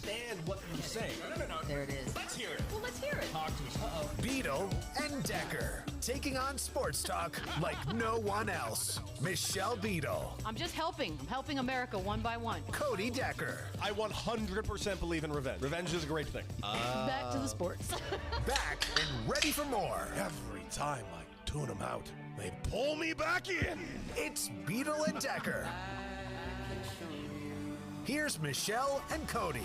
understand what you're saying. No. There it is. Let's hear it. Well, let's hear it. Talk to us. Uh-oh. Beadle and Decker, taking on sports talk like no one else. Michelle Beadle, I'm just helping. I'm helping America one by one. Cody Decker. I 100% believe in revenge. Revenge is a great thing. Back to the sports. Back and ready for more. Every time I tune them out, they pull me back in. It's Beadle and Decker. Here's Michelle and Cody.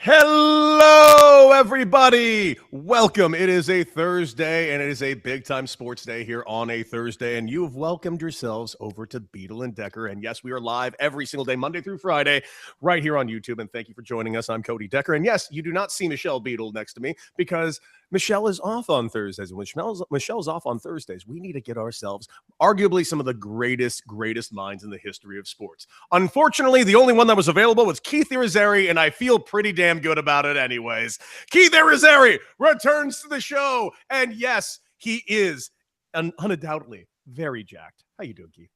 Hello, everybody. Welcome. It is a Thursday, and it is a big-time sports day here on a Thursday, and you have welcomed yourselves over to Beadle and Decker. And yes, we are live every single day, Monday through Friday, right here on YouTube, and thank you for joining us. I'm Cody Decker, and yes, you do not see Michelle Beadle next to me because Michelle is off on Thursdays. When Michelle's off on Thursdays, we need to get ourselves arguably some of the greatest minds in the history of sports. Unfortunately, the only one that was available was Keith Irizarry, and I feel pretty damn good about it anyways. Keith Irizarry returns to the show, and yes, he is undoubtedly very jacked. How you doing, Keith?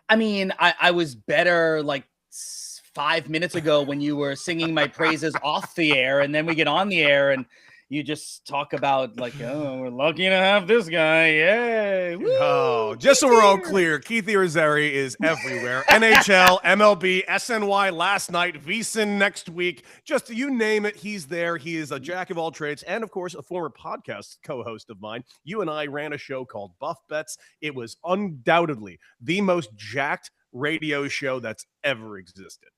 I mean, I was better like 5 minutes ago when you were singing my praises off the air, and then we get on the air and you just talk about like, oh, we're lucky to have this guy. Yay. Woo! Oh, just so we're all clear, Keith Irizarry is everywhere. NHL, MLB, SNY last night, VSiN next week. Just you name it, he's there. He is a jack of all trades and, of course, a former podcast co-host of mine. You and I ran a show called Buff Bets. It was undoubtedly the most jacked radio show that's ever existed.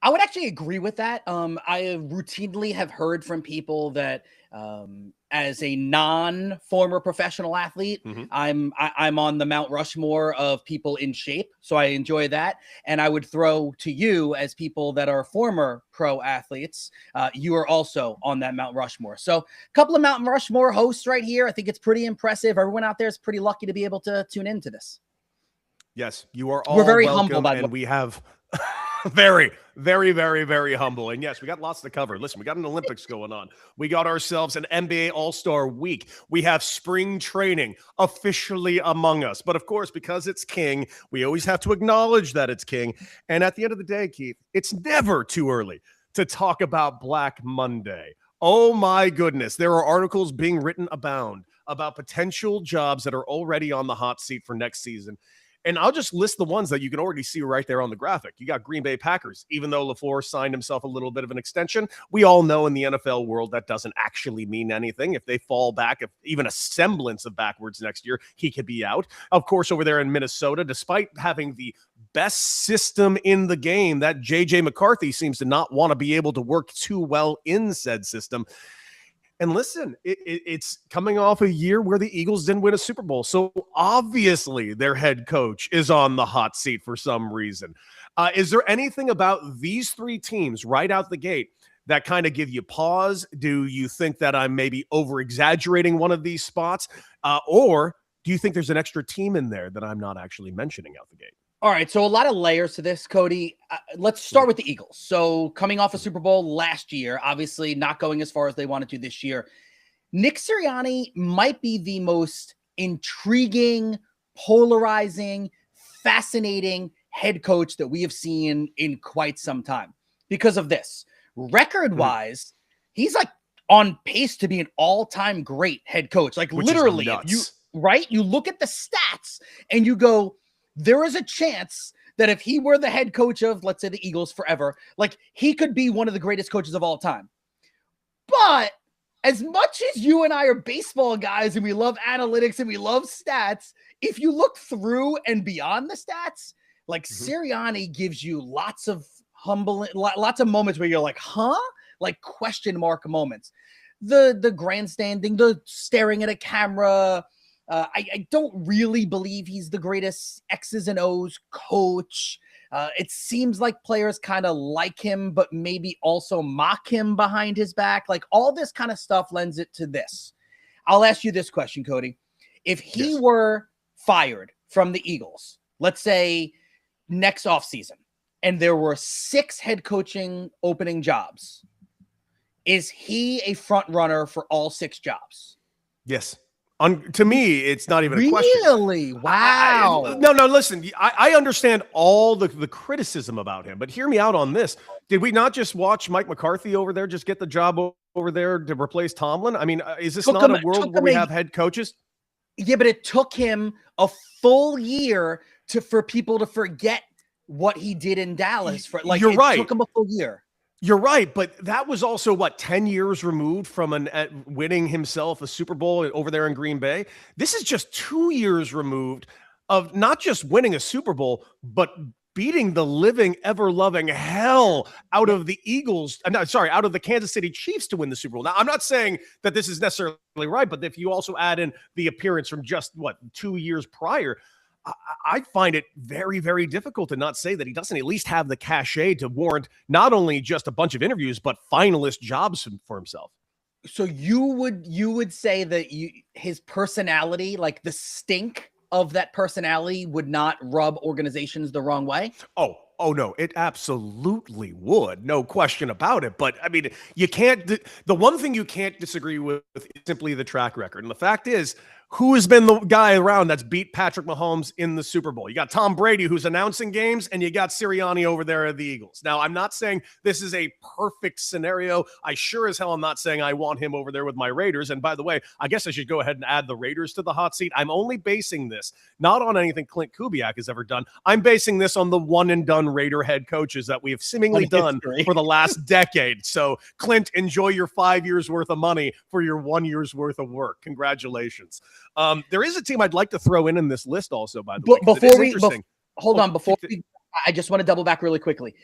I would actually agree with that. I routinely have heard from people that as a non-former professional athlete, I'm on the Mount Rushmore of people in shape. So I enjoy that. And I would throw to you as people that are former pro athletes. You are also on that Mount Rushmore. So a couple of Mount Rushmore hosts right here. I think it's pretty impressive. Everyone out there is pretty lucky to be able to tune into this. Yes, you are all We're very welcome, humble, by the and way. we have very humble. And yes, we got lots to cover. Listen, we got an Olympics going on. We got ourselves an NBA All-Star week. We have spring training officially among us. But of course, because it's King, we always have to acknowledge that it's King. And at the end of the day, Keith, it's never too early to talk about Black Monday. Oh my goodness. There are articles being written abound about potential jobs that are already on the hot seat for next season. And I'll just list the ones that you can already see right there on the graphic. You got Green Bay Packers. Even though LaFleur signed himself a little bit of an extension, we all know in the NFL world that doesn't actually mean anything. If they fall back, if even a semblance of backwards next year, he could be out. Of course, over there in Minnesota, despite having the best system in the game, that J.J. McCarthy seems to not want to be able to work too well in said system. And listen, it's coming off a year where the Eagles didn't win a Super Bowl. So obviously their head coach is on the hot seat for some reason. Is there anything about these three teams right out the gate that kind of give you pause? Do you think that I'm maybe over-exaggerating one of these spots? Or do you think there's an extra team in there that I'm not actually mentioning out the gate? All right, so a lot of layers to this, Cody. Let's start with the Eagles. So coming off a Super Bowl last year, obviously not going as far as they wanted to this year. Nick Sirianni might be the most intriguing, polarizing, fascinating head coach that we have seen in quite some time because of this. Record-wise, he's like on pace to be an all-time great head coach. Like Which literally, you look at the stats and you go, there is a chance that if he were the head coach of, let's say, the Eagles forever, like he could be one of the greatest coaches of all time. But as much as you and I are baseball guys and we love analytics and we love stats, if you look through and beyond the stats, like Sirianni gives you lots of moments where you're like, huh? Like question mark moments. The grandstanding, the staring at a camera. I don't really believe he's the greatest X's and O's coach. It seems like players kind of like him, but maybe also mock him behind his back. Like all this kind of stuff lends it to this. I'll ask you this question, Cody. If he were fired from the Eagles, let's say next offseason, and there were 6 head coaching opening jobs, is he a front runner for all 6 jobs? Yes. To me, it's not even a question. Really? Wow. No, listen, I understand all the criticism about him, but hear me out on this. Did we not just watch Mike McCarthy over there just get the job over there to replace Tomlin? I mean, is this not a world where we have head coaches? Yeah, but it took him a full year for people to forget what he did in Dallas. You're right. It took him a full year. You're right, but that was also, 10 years removed from winning himself a Super Bowl over there in Green Bay? This is just 2 years removed of not just winning a Super Bowl, but beating the living, ever-loving hell out of the Eagles. Out of the Kansas City Chiefs to win the Super Bowl. Now, I'm not saying that this is necessarily right, but if you also add in the appearance from just, 2 years prior, I find it very, very difficult to not say that he doesn't at least have the cachet to warrant not only just a bunch of interviews, but finalist jobs for himself. So you would say that his personality, like the stink of that personality, would not rub organizations the wrong way? Oh no, it absolutely would. No question about it. But I mean, you can't, the one thing you can't disagree with is simply the track record. And the fact is, who has been the guy around that's beat Patrick Mahomes in the Super Bowl? You got Tom Brady, who's announcing games, and you got Sirianni over there at the Eagles. Now, I'm not saying this is a perfect scenario. I sure as hell am not saying I want him over there with my Raiders. And by the way, I guess I should go ahead and add the Raiders to the hot seat. I'm only basing this not on anything Clint Kubiak has ever done. I'm basing this on the one and done Raider head coaches that we have seemingly done for the last decade. So, Clint, enjoy your 5 years worth of money for your 1 year's worth of work. Congratulations. There is a team I'd like to throw in this list also, by the way. I just want to double back really quickly.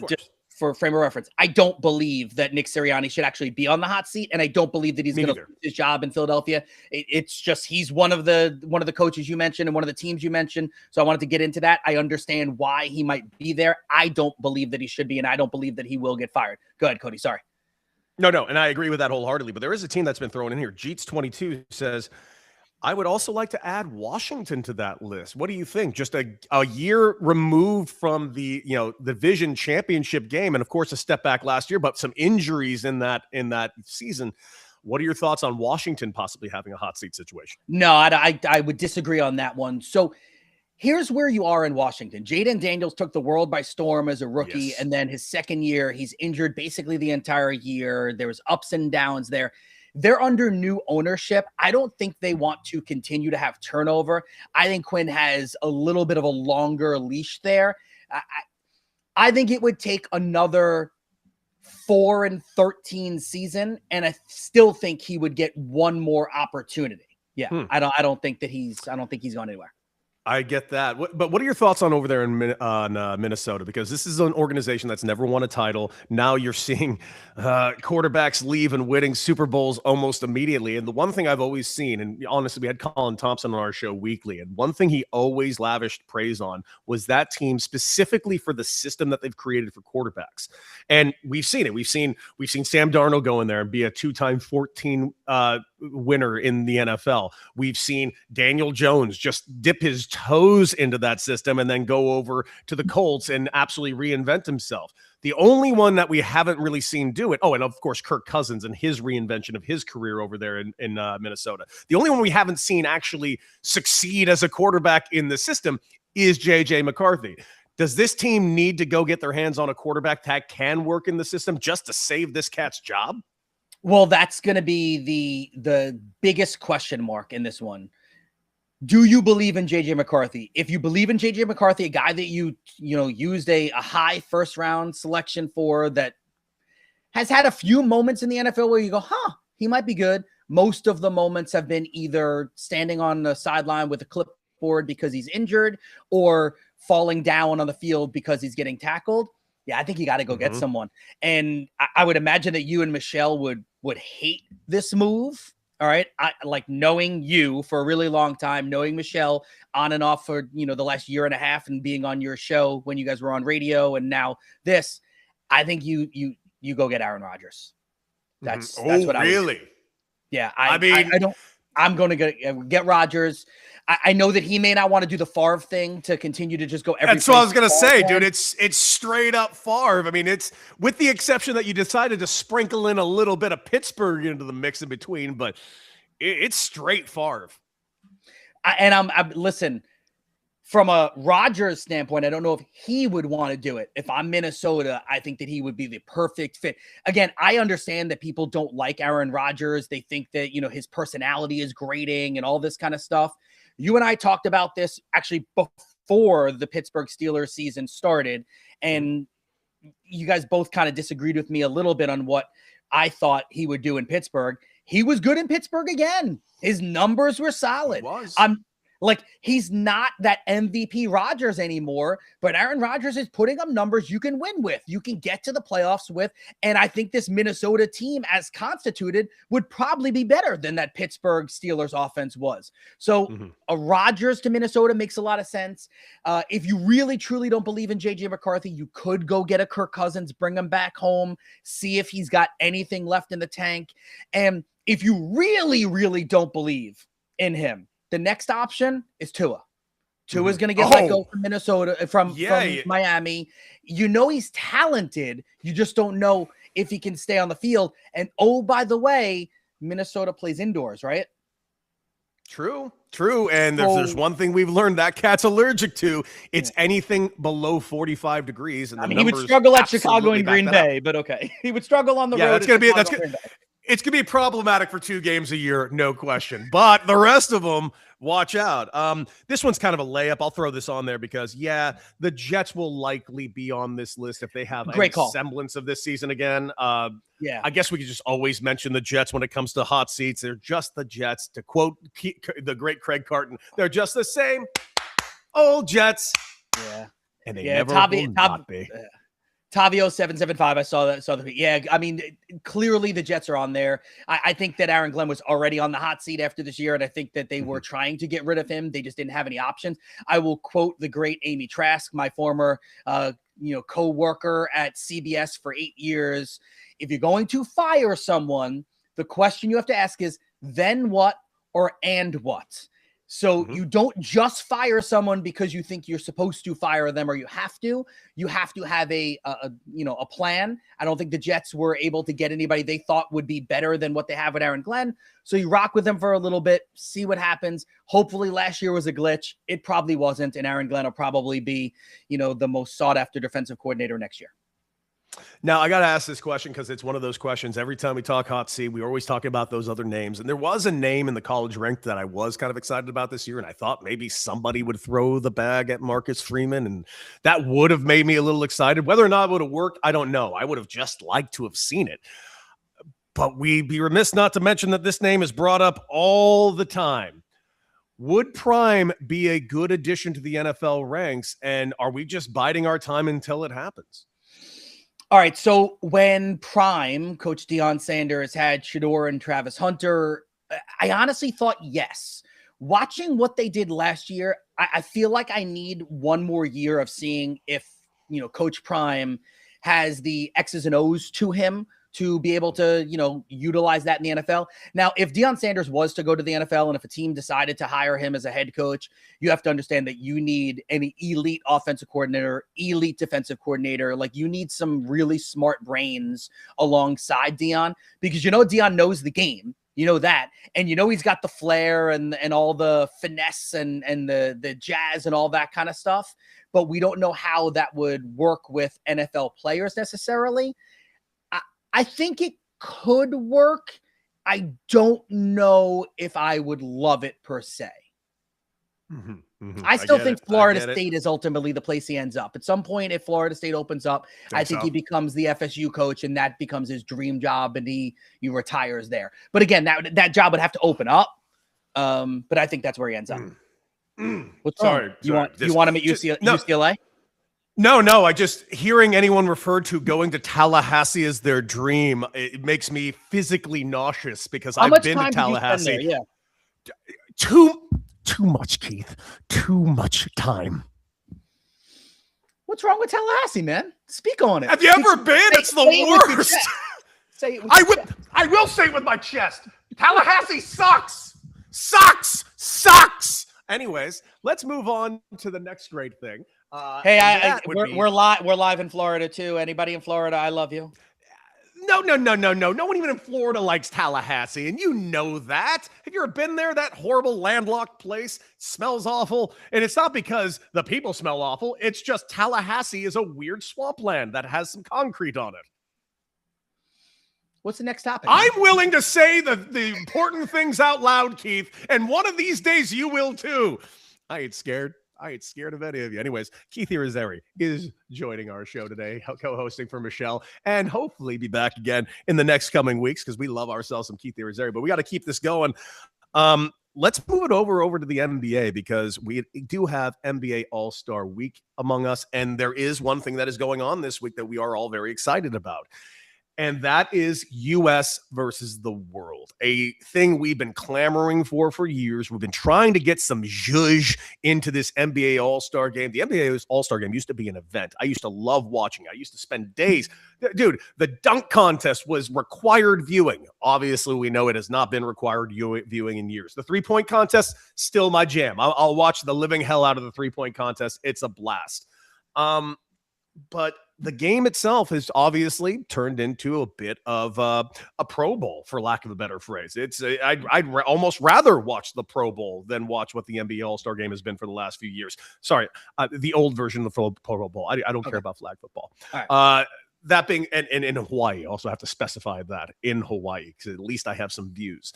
Just for frame of reference, I don't believe that Nick Sirianni should actually be on the hot seat, and I don't believe that he's going to lose his job in Philadelphia. It's just he's one of the coaches you mentioned and one of the teams you mentioned. So I wanted to get into that. I understand why he might be there. I don't believe that he should be, and I don't believe that he will get fired. Go ahead, Cody. Sorry. No, and I agree with that wholeheartedly. But there is a team that's been thrown in here. Jeets22 says, I would also like to add Washington to that list. What do you think? Just a year removed from the division championship game, and of course a step back last year, but some injuries in that season. What are your thoughts on Washington possibly having a hot seat situation? No, I would disagree on that one. So here's where you are in Washington. Jaden Daniels took the world by storm as a rookie, and then his second year, he's injured basically the entire year. There was ups and downs there. They're under new ownership. I don't think they want to continue to have turnover. I think Quinn has a little bit of a longer leash there. I think it would take another 4-13 season, and I still think he would get one more opportunity. Yeah, I don't think he's gone anywhere. I get that. But what are your thoughts on over there in Minnesota? Because this is an organization that's never won a title. Now you're seeing quarterbacks leave and winning Super Bowls almost immediately. And the one thing I've always seen, and honestly, we had Colin Thompson on our show weekly, and one thing he always lavished praise on was that team specifically for the system that they've created for quarterbacks. And we've seen it. We've seen Sam Darnold go in there and be a 2-time 14 winner in the NFL. We've seen Daniel Jones just dip his toes into that system and then go over to the Colts and absolutely reinvent himself. The only one that we haven't really seen do it, and of course Kirk Cousins and his reinvention of his career over there in Minnesota. The only one we haven't seen actually succeed as a quarterback in the system is J.J. McCarthy. Does this team need to go get their hands on a quarterback that can work in the system just to save this cat's job? Well, that's going to be the biggest question mark in this one. Do you believe in J.J. McCarthy? If you believe in J.J. McCarthy, a guy that you used a high first-round selection for, that has had a few moments in the NFL where you go, he might be good. Most of the moments have been either standing on the sideline with a clipboard because he's injured or falling down on the field because he's getting tackled. Yeah, I think you got to go get someone. And I would imagine that you and Michelle would hate this move. All right. I like knowing you for a really long time, knowing Michelle on and off for, the last year and a half and being on your show when you guys were on radio. And now this, I think you go get Aaron Rodgers. That's what I really. Yeah. I'm going to get Rodgers. I know that he may not want to do the Favre thing to continue to just go every. That's what I was going to say, dude. It's straight up Favre. I mean, it's with the exception that you decided to sprinkle in a little bit of Pittsburgh into the mix in between, but It's straight Favre. Listen, from a Rodgers standpoint, I don't know if he would want to do it. If I'm Minnesota, I think that he would be the perfect fit. Again, I understand that people don't like Aaron Rodgers. They think that, his personality is grating and all this kind of stuff. You and I talked about this actually before the Pittsburgh Steelers season started, and you guys both kind of disagreed with me a little bit on what I thought he would do in Pittsburgh. He was good in Pittsburgh again. His numbers were solid. He's not that MVP Rodgers anymore, but Aaron Rodgers is putting up numbers you can win with, you can get to the playoffs with. And I think this Minnesota team as constituted would probably be better than that Pittsburgh Steelers offense was. So a Rodgers to Minnesota makes a lot of sense. If you really, truly don't believe in JJ McCarthy, you could go get a Kirk Cousins, bring him back home, see if he's got anything left in the tank. And if you really, really don't believe in him, the next option is Tua. Tua's going to get let go from Minnesota, from Miami. He's talented. You just don't know if he can stay on the field. And by the way, Minnesota plays indoors, right? True. And if there's one thing we've learned that cat's allergic to, it's anything below 45 degrees. And he would struggle at Chicago and Green Bay, but okay. He would struggle on the road. It's going to be problematic for 2 games a year, no question. But the rest of them, watch out. This one's kind of a layup. I'll throw this on there because, the Jets will likely be on this list if they have a semblance of this season again. I guess we could just always mention the Jets when it comes to hot seats. They're just the Jets. To quote the great Craig Carton, they're just the same old Jets. Yeah. And they never will not be. Tavio775. I saw that. I mean, clearly the Jets are on there. I think that Aaron Glenn was already on the hot seat after this year, and I think that they were trying to get rid of him. They just didn't have any options. I will quote the great Amy Trask, my former, co-worker at CBS for 8 years. If you're going to fire someone, the question you have to ask is, then what or and what? So you don't just fire someone because you think you're supposed to fire them or you have to. You have to have a plan. I don't think the Jets were able to get anybody they thought would be better than what they have with Aaron Glenn. So you rock with them for a little bit, see what happens. Hopefully last year was a glitch. It probably wasn't, and Aaron Glenn will probably be, the most sought after defensive coordinator next year. Now, I got to ask this question because it's one of those questions. Every time we talk hot seat, we always talk about those other names. And there was a name in the college rank that I was kind of excited about this year. And I thought maybe somebody would throw the bag at Marcus Freeman. And that would have made me a little excited. Whether or not it would have worked, I don't know. I would have just liked to have seen it. But we'd be remiss not to mention that this name is brought up all the time. Would Prime be a good addition to the NFL ranks? And are we just biding our time until it happens? All right, so when Prime, Coach Deion Sanders, had Shedeur and Travis Hunter, I honestly thought yes. Watching what they did last year, I feel like I need one more year of seeing if, Coach Prime has the X's and O's to him to be able to, utilize that in the NFL. Now, if Deion Sanders was to go to the NFL and if a team decided to hire him as a head coach, you have to understand that you need an elite offensive coordinator, elite defensive coordinator. Like, you need some really smart brains alongside Deion because, Deion knows the game. You know that. And he's got the flair and all the finesse and the jazz and all that kind of stuff. But we don't know how that would work with NFL players necessarily. I think it could work. I don't know if I would love it per se. I still think Florida State is ultimately the place he ends up. At some point, if Florida State opens up, I think he becomes the FSU coach, and that becomes his dream job, and he retires there. But again, that job would have to open up. But I think that's where he ends up. Sorry. You want him at UCLA? No. I just hearing anyone refer to going to Tallahassee as their dream, it makes me physically nauseous because I've been to Tallahassee. Yeah. Too much, Keith. Too much time. What's wrong with Tallahassee, man? Speak on it. Have you ever been? It's the worst. Say it. I will say it with my chest. Tallahassee sucks. Sucks. Anyways, let's move on to the next great thing. We're live in Florida too. Anybody in Florida, I love you. No. No one even in Florida likes Tallahassee, and you know that. Have you ever been there? That horrible landlocked place smells awful, and it's not because the people smell awful. It's just Tallahassee is a weird swampland that has some concrete on it. What's the next topic? I'm willing to say the important things out loud, Keith, and one of these days you will too. I ain't scared. I ain't scared of any of you. Anyways, Keith Irizarry is joining our show today, co-hosting for Michelle, and hopefully be back again in the next coming weeks because we love ourselves some Keith Irizarry, but we got to keep this going. Let's move it over to the NBA because we do have NBA All-Star Week among us, and there is one thing that is going on this week that we are all very excited about. And that is U.S. versus the world, a thing we've been clamoring for years. We've been trying to get some zhuzh into this NBA All-Star game. The NBA All-Star game used to be an event. I used to love watching. I used to spend days. Dude, the dunk contest was required viewing. Obviously, we know it has not been required viewing in years. The three-point contest, still my jam. I'll watch the living hell out of the three-point contest. It's a blast. But the game itself has obviously turned into a bit of a Pro Bowl, for lack of a better phrase. I'd almost rather watch the Pro Bowl than watch what the NBA All-Star game has been for the last few years. Sorry, the old version of the Pro Bowl. I don't care about flag football. Right. That being, and in Hawaii, I also have to specify that in Hawaii, because at least I have some views.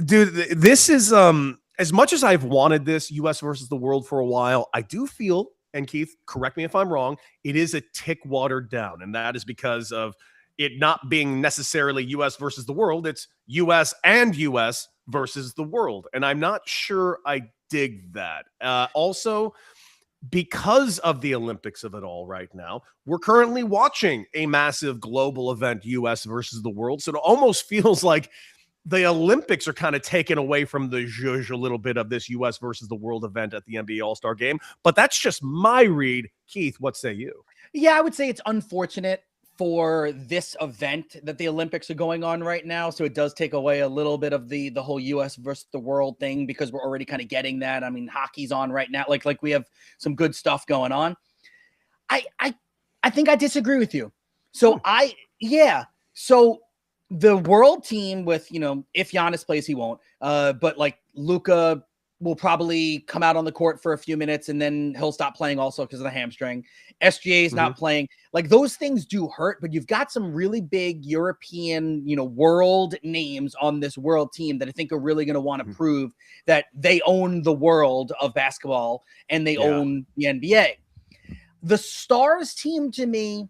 Dude, this is, as much as I've wanted this U.S. versus the world for a while, I do feel, and Keith, correct me if I'm wrong, it is a tick watered down. And that is because of it not being necessarily U.S. versus the world. It's U.S. and U.S. versus the world. And I'm not sure I dig that. Also, because of the Olympics of it all right now, we're currently watching a massive global event, U.S. versus the world. So it almost feels like the Olympics are kind of taken away from the zhuzh a little bit of this U.S. versus the world event at the NBA All-Star game. But that's just my read. Keith, what say you? Yeah, I would say it's unfortunate for this event that the Olympics are going on right now. So it does take away a little bit of the whole U.S. versus the world thing, because we're already kind of getting that. I mean, hockey's on right now. Like we have some good stuff going on. I think I disagree with you. So So the world team with, if Giannis plays, he won't. But like Luka will probably come out on the court for a few minutes and then he'll stop playing also because of the hamstring. SGA is not playing. Like, those things do hurt, but you've got some really big European, world names on this world team that I think are really going to want to prove that they own the world of basketball and they own the NBA. The Stars team, to me,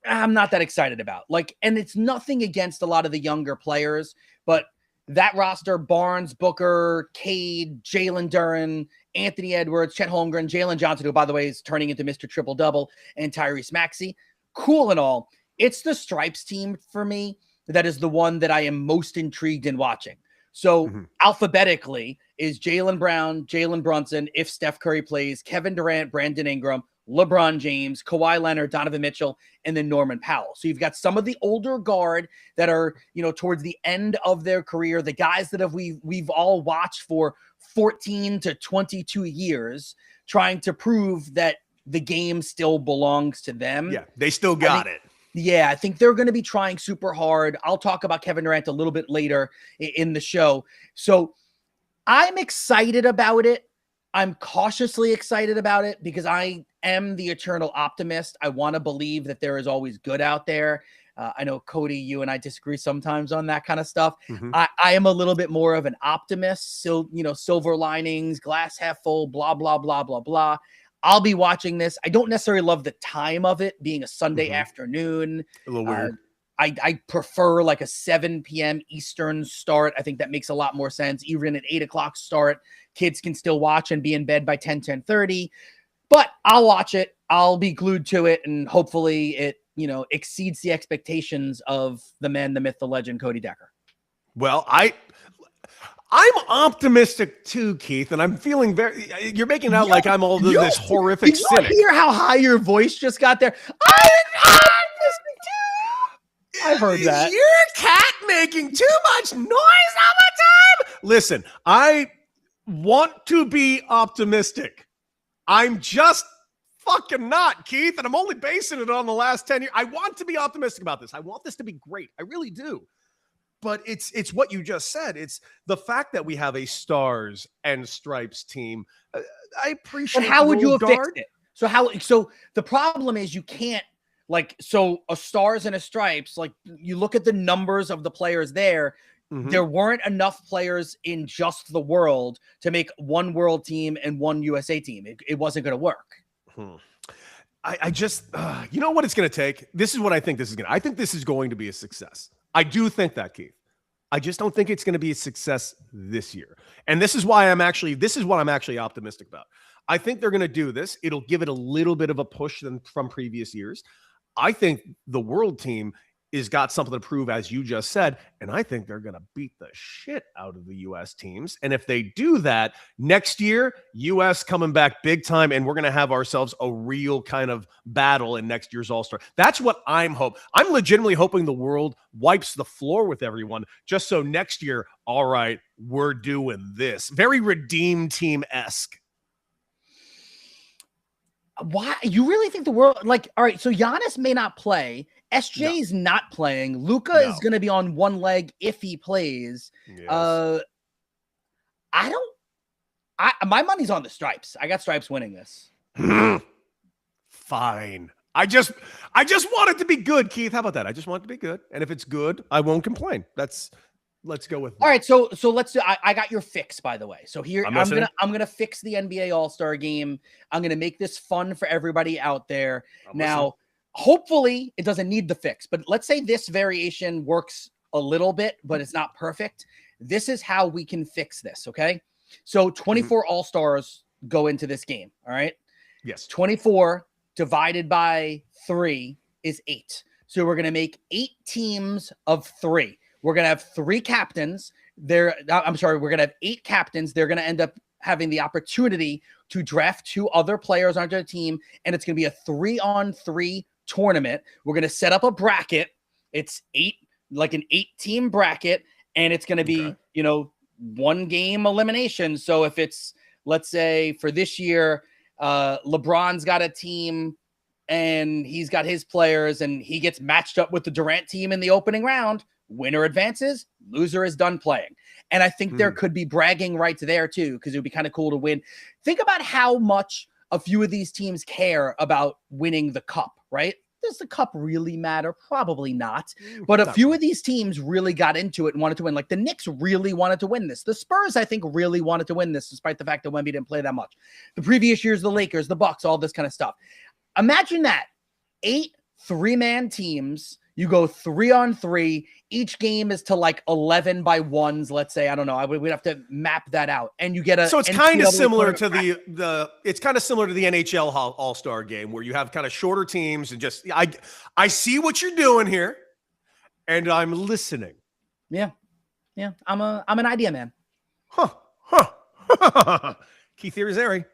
I'm not that excited about. And it's nothing against a lot of the younger players, but that roster, Barnes, Booker, Cade, Jalen Duren, Anthony Edwards, Chet Holmgren, Jalen Johnson, who, by the way, is turning into Mr. Triple-Double, and Tyrese Maxey. Cool and all. It's the Stripes team for me that is the one that I am most intrigued in watching. So alphabetically is Jaylen Brown, Jalen Brunson, if Steph Curry plays, Kevin Durant, Brandon Ingram, LeBron James, Kawhi Leonard, Donovan Mitchell, and then Norman Powell. So you've got some of the older guard that are, towards the end of their career, the guys that we've all watched for 14 to 22 years, trying to prove that the game still belongs to them. Yeah, they still got it. Yeah, I think they're going to be trying super hard. I'll talk about Kevin Durant a little bit later in the show. So I'm excited about it. I'm cautiously excited about it because I am the eternal optimist. I want to believe that there is always good out there. I know, Cody, you and I disagree sometimes on that kind of stuff. I am a little bit more of an optimist. So, silver linings, glass half full, blah, blah, blah, blah, blah. I'll be watching this. I don't necessarily love the time of it being a Sunday afternoon. A little weird. I prefer like a 7 p.m. Eastern start. I think that makes a lot more sense. Even an 8 o'clock start, kids can still watch and be in bed by 10:30. But I'll watch it. I'll be glued to it, and hopefully it, exceeds the expectations of the man, the myth, the legend, Cody Decker. Well, I'm optimistic too, Keith, and I'm feeling you're making it out like I'm all this horrific cynic. Did you hear how high your voice just got there? I'm optimistic too. I've heard that. Your cat making too much noise all the time. Listen, I want to be optimistic. I'm just fucking not, Keith. And I'm only basing it on the last 10 years. I want to be optimistic about this. I want this to be great. I really do. But it's what you just said. It's the fact that we have a Stars and Stripes team. I appreciate. But how would you have guard. fixed it? So the problem is you can't a Stars and a Stripes. Like you look at the numbers of the players there. Mm-hmm. There weren't enough players in just the world to make one world team and one USA team. It wasn't going to work. I just, you know what it's going to take? This is what I think this is going to. I think this is going to be a success. I do think that, Keith. I just don't think it's going to be a success this year. And this is what I'm actually optimistic about. I think they're going to do this. It'll give it a little bit of a push from previous years. I think the world team is got something to prove, as you just said, and I think they're going to beat the shit out of the U.S. teams. And if they do that, next year, U.S. coming back big time, and we're going to have ourselves a real kind of battle in next year's All-Star. That's what I'm hoping. I'm legitimately hoping the world wipes the floor with everyone, just so next year, all right, we're doing this. Very Redeem Team-esque. Why? You really think the world, all right, so Giannis may not play. SJ is not playing. Luka is going to be on one leg if he plays. Yes. My money's on the Stripes. I got Stripes winning this. Fine. I just want it to be good, Keith. How about that? I just want it to be good. And if it's good, I won't complain. Let's go with that. All right, so let's do. I got your fix, by the way. So here I'm gonna fix the NBA All-Star Game. I'm gonna make this fun for everybody out there. Now, hopefully, it doesn't need the fix. But let's say this variation works a little bit, but it's not perfect. This is how we can fix this. Okay, so 24 All-Stars go into this game. All right. Yes. 24 divided by 3 is 8. So we're gonna make 8 teams of 3. We're going to have 3 captains. We're going to have 8 captains. They're going to end up having the opportunity to draft 2 other players onto the team, and it's going to be a 3-on-3 tournament. We're going to set up a bracket. It's 8, like an 8-team bracket, and it's going to be, 1 game elimination. So if it's, let's say for this year, LeBron's got a team and he's got his players and he gets matched up with the Durant team in the opening round, winner advances, loser is done playing. And I think there could be bragging rights there too, because it would be kind of cool to win. Think about how much a few of these teams care about winning the cup, right? Does the cup really matter? Probably not. But a few of these teams really got into it and wanted to win. Like the Knicks really wanted to win this. The Spurs, I think, really wanted to win this, despite the fact that Wemby didn't play that much. The previous years, the Lakers, the Bucks, all this kind of stuff. Imagine that. 8 3-man teams. You go 3-on-3. Each game is to 11 by ones. Let's say, I don't know. We'd have to map that out, and you get a. So it's kind of similar to it's kind of similar to the NHL All-Star Game, where you have kind of shorter teams and just. I see what you're doing here, and I'm listening. Yeah. I'm an idea man. Keith Irizarry.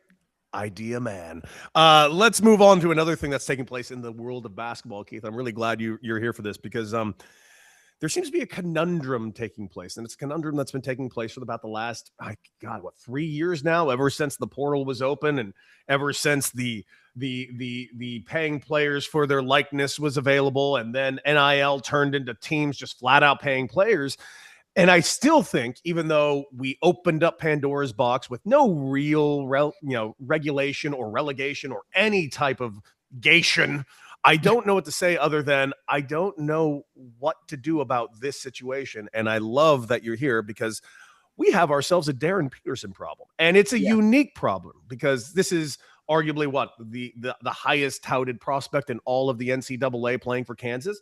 Idea man. Let's move on to another thing that's taking place in the world of basketball, Keith. I'm really glad you're here for this because there seems to be a conundrum taking place, and it's a conundrum that's been taking place for about the last 3 years now, ever since the portal was open and ever since the paying players for their likeness was available, and then NIL turned into teams just flat out paying players. And I still think, even though we opened up Pandora's box with no real, regulation or relegation or any type of gation, I don't know what to say other than I don't know what to do about this situation. And I love that you're here because we have ourselves a Darren Peterson problem, and it's a unique problem because this is arguably the highest touted prospect in all of the NCAA playing for Kansas.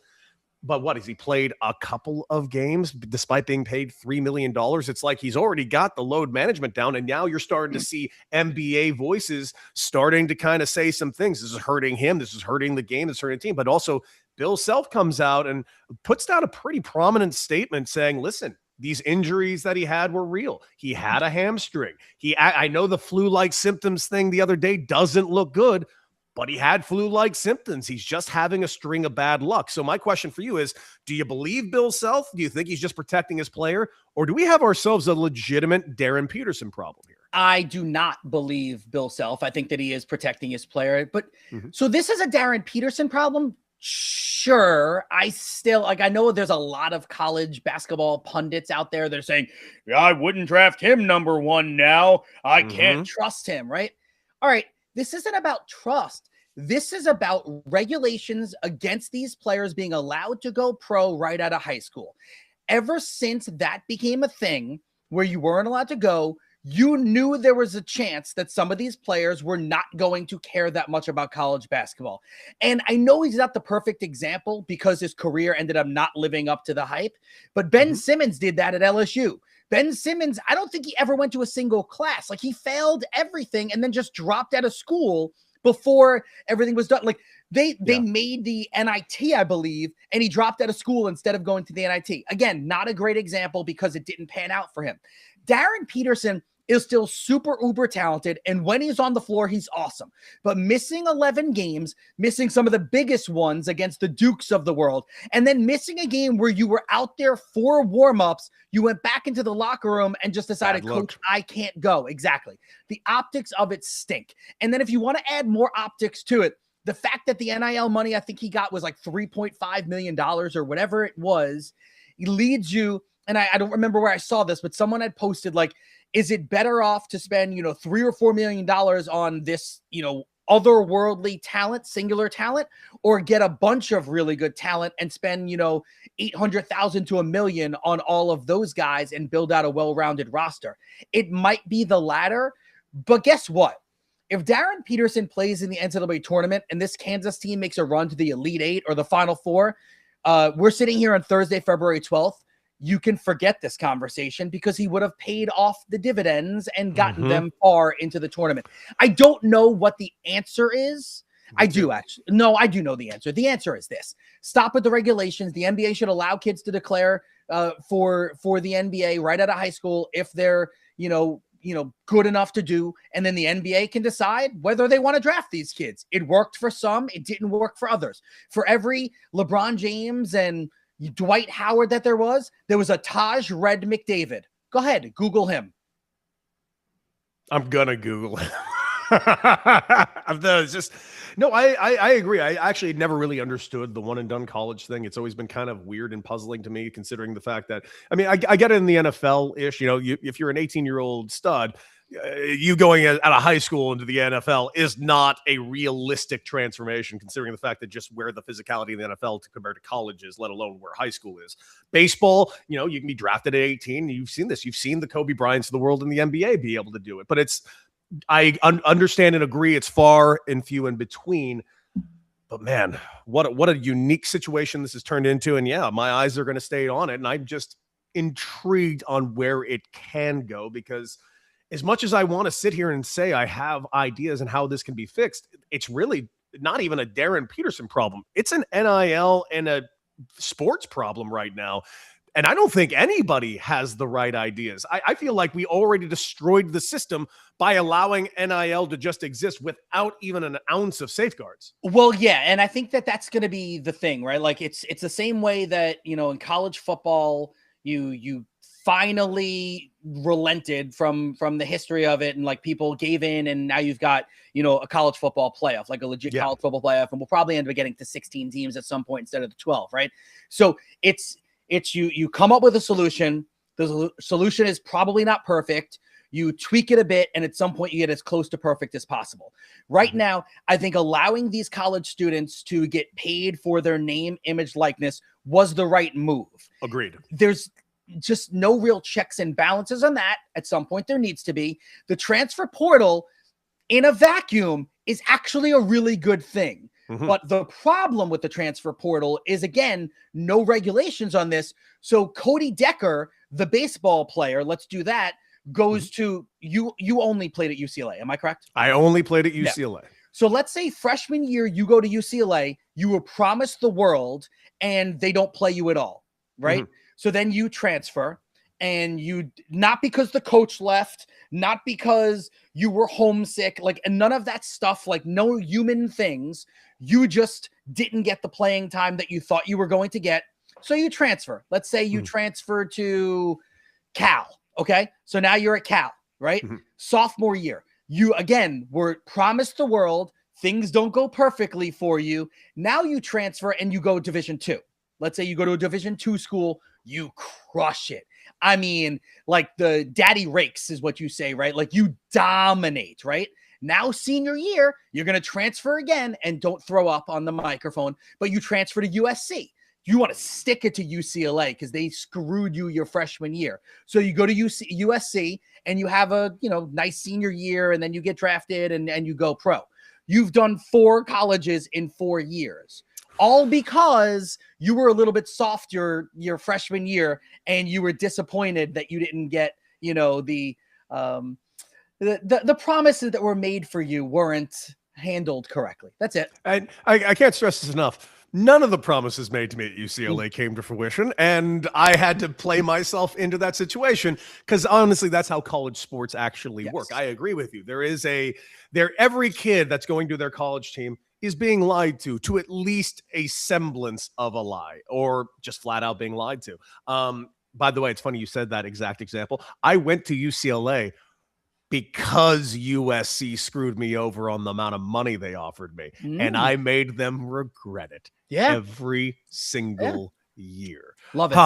But has he played a couple of games despite being paid $3 million? It's like he's already got the load management down, and now you're starting to see NBA voices starting to kind of say some things. This is hurting him. This is hurting the game. This is hurting the team. But also, Bill Self comes out and puts down a pretty prominent statement saying, listen, these injuries that he had were real. He had a hamstring. I know the flu-like symptoms thing the other day doesn't look good, but he had flu-like symptoms. He's just having a string of bad luck. So my question for you is, do you believe Bill Self? Do you think he's just protecting his player? Or do we have ourselves a legitimate Darren Peterson problem here? I do not believe Bill Self. I think that he is protecting his player. But so this is a Darren Peterson problem. Sure. I still I know there's a lot of college basketball pundits out there that are saying, yeah, I wouldn't draft him number 1 now. I can't trust him. Right. All right. This isn't about trust. This is about regulations against these players being allowed to go pro right out of high school. Ever since that became a thing where you weren't allowed to go, you knew there was a chance that some of these players were not going to care that much about college basketball. And I know he's not the perfect example because his career ended up not living up to the hype, but Ben Simmons did that at LSU. Ben Simmons, I don't think he ever went to a single class. Like, he failed everything and then just dropped out of school before everything was done. Like, they made the NIT, I believe, and he dropped out of school instead of going to the NIT. Again, not a great example because it didn't pan out for him. Darren Peterson is still super uber talented, and when he's on the floor, he's awesome. But missing 11 games, missing some of the biggest ones against the Dukes of the world, and then missing a game where you were out there for warm-ups, you went back into the locker room and just decided, Coach, I can't go. Exactly. The optics of it stink. And then if you want to add more optics to it, the fact that the NIL money I think he got was like $3.5 million or whatever it was, it leads you, and I don't remember where I saw this, but someone had posted, like, is it better off to spend, $3 or $4 million on this, otherworldly talent, singular talent, or get a bunch of really good talent and spend, $800,000 to $1 million on all of those guys and build out a well-rounded roster? It might be the latter, but guess what? If Darren Peterson plays in the NCAA tournament and this Kansas team makes a run to the Elite Eight or the Final Four, we're sitting here on Thursday, February 12th. You can forget this conversation because he would have paid off the dividends and gotten them far into the tournament. I don't know what the answer is. I do actually. No, I do know the answer. The answer is this: stop with the regulations. The NBA should allow kids to declare for the NBA right out of high school if they're, good enough to do. And then the NBA can decide whether they want to draft these kids. It worked for some. It didn't work for others. For every LeBron James and Dwight Howard that there was a Taj Red McDavid. Go ahead, Google him. I'm gonna Google him. It's just no. I agree. I actually never really understood the one and done college thing. It's always been kind of weird and puzzling to me, considering the fact that I get it in the NFL ish. If you're an 18-year-old stud, you going at a high school into the NFL is not a realistic transformation, considering the fact that just where the physicality of the NFL compared to college is, let alone where high school is. Baseball, you can be drafted at 18. You've seen this. You've seen the Kobe Bryants of the world in the NBA be able to do it. But I understand and agree it's far and few in between. But man, what a unique situation this has turned into. And yeah, my eyes are going to stay on it. And I'm just intrigued on where it can go, because as much as I want to sit here and say I have ideas on how this can be fixed, it's really not even a Darren Peterson problem. It's an NIL and a sports problem right now. And I don't think anybody has the right ideas. I feel like we already destroyed the system by allowing NIL to just exist without even an ounce of safeguards. Well, yeah. And I think that that's going to be the thing, right? Like it's the same way that, in college football, you finally relented from the history of it, and like people gave in, and now you've got a college football playoff, like a legit college football playoff, and we'll probably end up getting to 16 teams at some point instead of the 12, right? So it's you come up with a solution. The solution is probably not perfect. You tweak it a bit, and at some point you get as close to perfect as possible. Right now, I think allowing these college students to get paid for their name, image, likeness was the right move. Agreed. There's just no real checks and balances on that. At some point there needs to be. The transfer portal in a vacuum is actually a really good thing. But the problem with the transfer portal is, again, no regulations on this. So Cody Decker, the baseball player, let's do that, goes to you. You only played at UCLA. Am I correct? I only played at UCLA. Yeah. So let's say freshman year, you go to UCLA, you were promised the world and they don't play you at all. Right. So then you transfer, and you, not because the coach left, not because you were homesick, like, and none of that stuff, like no human things. You just didn't get the playing time that you thought you were going to get. So you transfer. Let's say you transfer to Cal. Okay. So now you're at Cal. right? Mhm. Sophomore year, you again were promised the world. Things don't go perfectly for you. Now you transfer and you go Division II. Let's say you go to a Division II school, you crush it. I mean, like the daddy rakes is what you say, right? Like you dominate, right? Now, senior year, you're going to transfer again, and don't throw up on the microphone, but you transfer to USC. You want to stick it to UCLA because they screwed you your freshman year. So you go to USC and you have a nice senior year, and then you get drafted and you go pro. You've done 4 colleges in 4 years, all because you were a little bit soft your freshman year, and you were disappointed that you didn't get the promises that were made for you weren't handled correctly. That's it. And I can't stress this enough. None of the promises made to me at UCLA came to fruition, and I had to play myself into that situation because honestly, that's how college sports actually work. I agree with you. Every kid that's going to their college team is being lied to at least a semblance of a lie, or just flat out being lied to. By the way, it's funny you said that exact example. I went to UCLA because USC screwed me over on the amount of money they offered me. And I made them regret it every single year. Love it.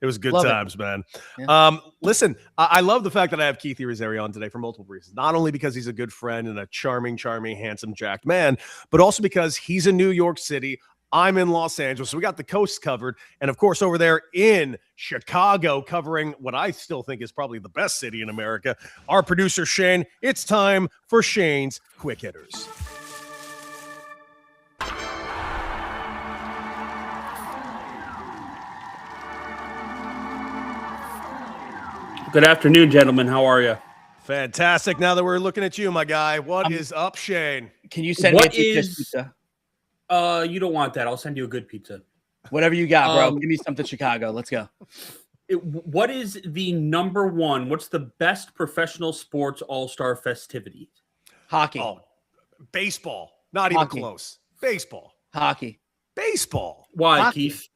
It was good Love times, man. Yeah. Listen, I love the fact that I have Keith Irizarry on today for multiple reasons. Not only because he's a good friend and a charming, handsome, jacked man, but also because he's in New York City. I'm in Los Angeles, so we got the coast covered. And of course, over there in Chicago, covering what I still think is probably the best city in America, our producer, Shane. It's time for Shane's Quick Hitters. Good afternoon, gentlemen. How are you? Fantastic. Now that we're looking at you, my guy, what is up, Shane? Can you send me a pizza? You don't want that. I'll send you a good pizza. Whatever you got, bro. Give me something Chicago. Let's go. What is the number one? What's the best professional sports all-star festivity? Hockey. Oh, baseball. Not even close. Baseball. Hockey. Baseball. Why, Hockey. Keith?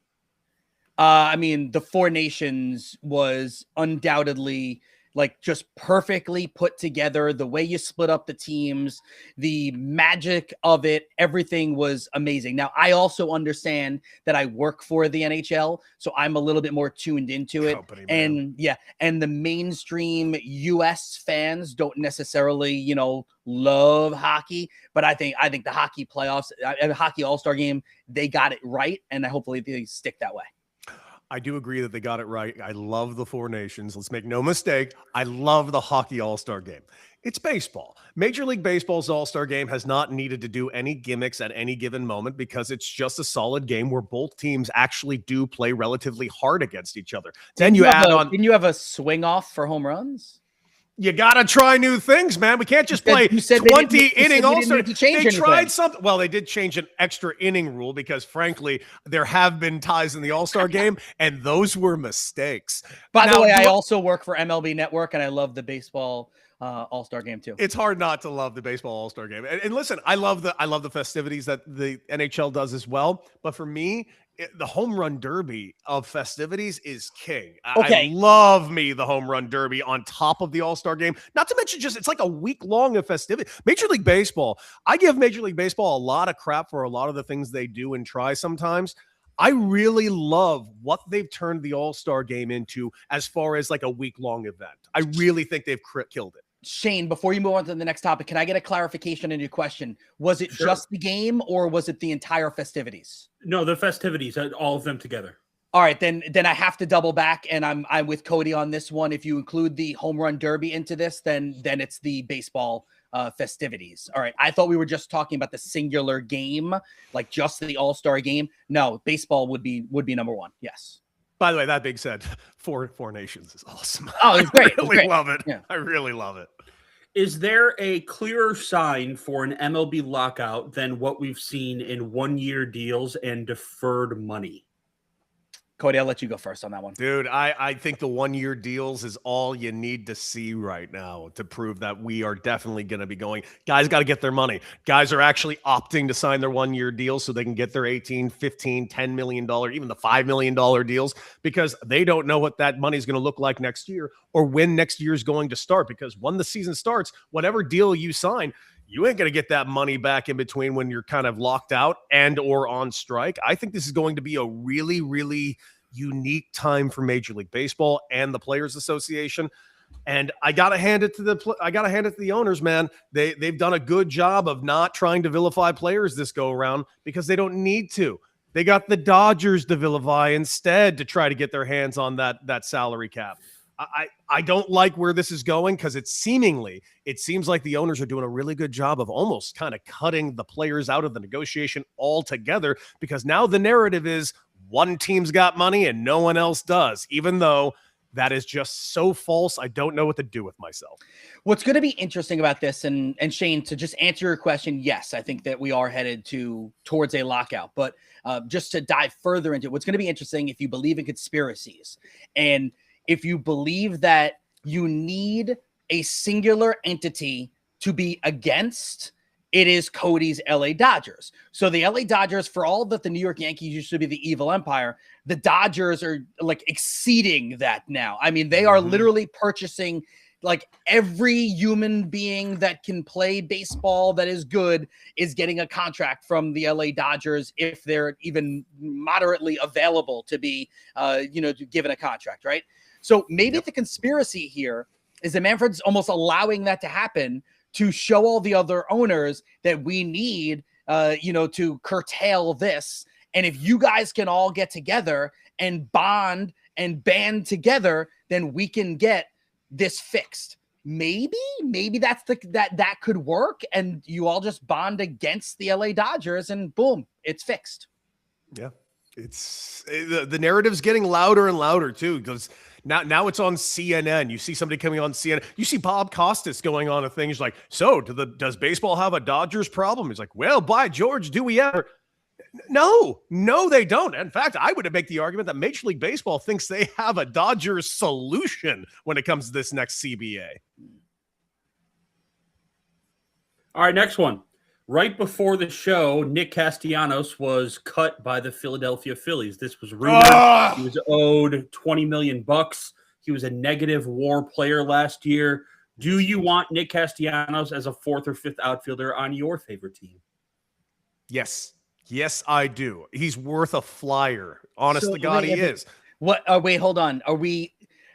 I mean, the Four Nations was undoubtedly like just perfectly put together. The way you split up the teams, the magic of it, everything was amazing. Now, I also understand that I work for the NHL, so I'm a little bit more tuned into it. And the mainstream US fans don't necessarily, love hockey, but I think the hockey playoffs, hockey all-star game, they got it right, and hopefully they stick that way. I do agree that they got it right. I love the Four Nations. Let's make no mistake. I love the hockey all-star game. It's baseball. Major League Baseball's all-star game has not needed to do any gimmicks at any given moment because it's just a solid game where both teams actually do play relatively hard against each other. Then you add on. Didn't you have a swing off for home runs? You got to try new things, man. We can't just play 20 inning all-star. They tried something. Well, they did change an extra inning rule because, frankly, there have been ties in the all-star game, and those were mistakes. By the way, I also work for MLB Network, and I love the baseball all-star game too. It's hard not to love the baseball all-star game. And listen, I love the festivities that the NHL does as well. But for me, the home run derby of festivities is king. I love me the home run derby on top of the all-star game. Not to mention it's like a week long of festivity. Major League Baseball, I give Major League Baseball a lot of crap for a lot of the things they do and try sometimes. I really love what they've turned the all-star game into as far as like a week-long event. I really think they've killed it. Shane, before you move on to the next topic, can I get a clarification in your question? Was it just the game, or was it the entire festivities? No, the festivities, all of them together. All right, then I have to double back, and I'm with Cody on this one. If you include the home run derby into this, then it's the baseball festivities. All right, I thought we were just talking about the singular game, like just the all-star game. No, baseball would be number one. Yes. By the way, that being said, Four Nations is awesome. Oh, it's great. I really love it. Yeah. I really love it. Is there a clearer sign for an MLB lockout than what we've seen in one-year deals and deferred money? Cody, I'll let you go first on that one. Dude, I think the 1-year deals is all you need to see right now to prove that we are definitely going to be going. Guys got to get their money. Guys are actually opting to sign their 1-year deals so they can get their 18, 15, $10 million, even the $5 million deals, because they don't know what that money is going to look like next year or when next year is going to start. Because when the season starts, whatever deal you sign, you ain't going to get that money back in between when you're kind of locked out and or on strike. I think this is going to be a really, really unique time for Major League Baseball and the Players Association. And I got to hand it to the owners, man. They've done a good job of not trying to vilify players this go around because they don't need to. They got the Dodgers to vilify instead to try to get their hands on that salary cap. I don't like where this is going because it seems like the owners are doing a really good job of almost kind of cutting the players out of the negotiation altogether, because now the narrative is one team's got money and no one else does, even though that is just so false. I don't know what to do with myself. What's going to be interesting about this, and Shane, to just answer your question, yes, I think that we are headed towards a lockout. But just to dive further into it, what's going to be interesting, if you believe in conspiracies and if you believe that you need a singular entity to be against, it is Cody's LA Dodgers. So the LA Dodgers, for all that the New York Yankees used to be the evil empire, the Dodgers are like exceeding that now. I mean, they are literally purchasing like every human being that can play baseball that is good is getting a contract from the LA Dodgers if they're even moderately available to be, given a contract, right? So maybe the conspiracy here is that Manfred's almost allowing that to happen to show all the other owners that we need, to curtail this. And if you guys can all get together and bond and band together, then we can get this fixed. Maybe that's that could work. And you all just bond against the LA Dodgers and boom, it's fixed. Yeah. It's the narrative's getting louder and louder too, because now it's on CNN. You see somebody coming on CNN. You see Bob Costas going on a thing. He's like, so does baseball have a Dodgers problem? He's like, well, by George, do we ever? No, they don't. In fact, I would make the argument that Major League Baseball thinks they have a Dodgers solution when it comes to this next CBA. All right, next one. Right before the show, Nick Castellanos was cut by the Philadelphia Phillies. This was rumored. He was owed $20 million. He was a negative WAR player last year. Do you want Nick Castellanos as a 4th or 5th outfielder on your favorite team? Yes, I do. He's worth a flyer. Honest to God, he is. What? Wait, hold on.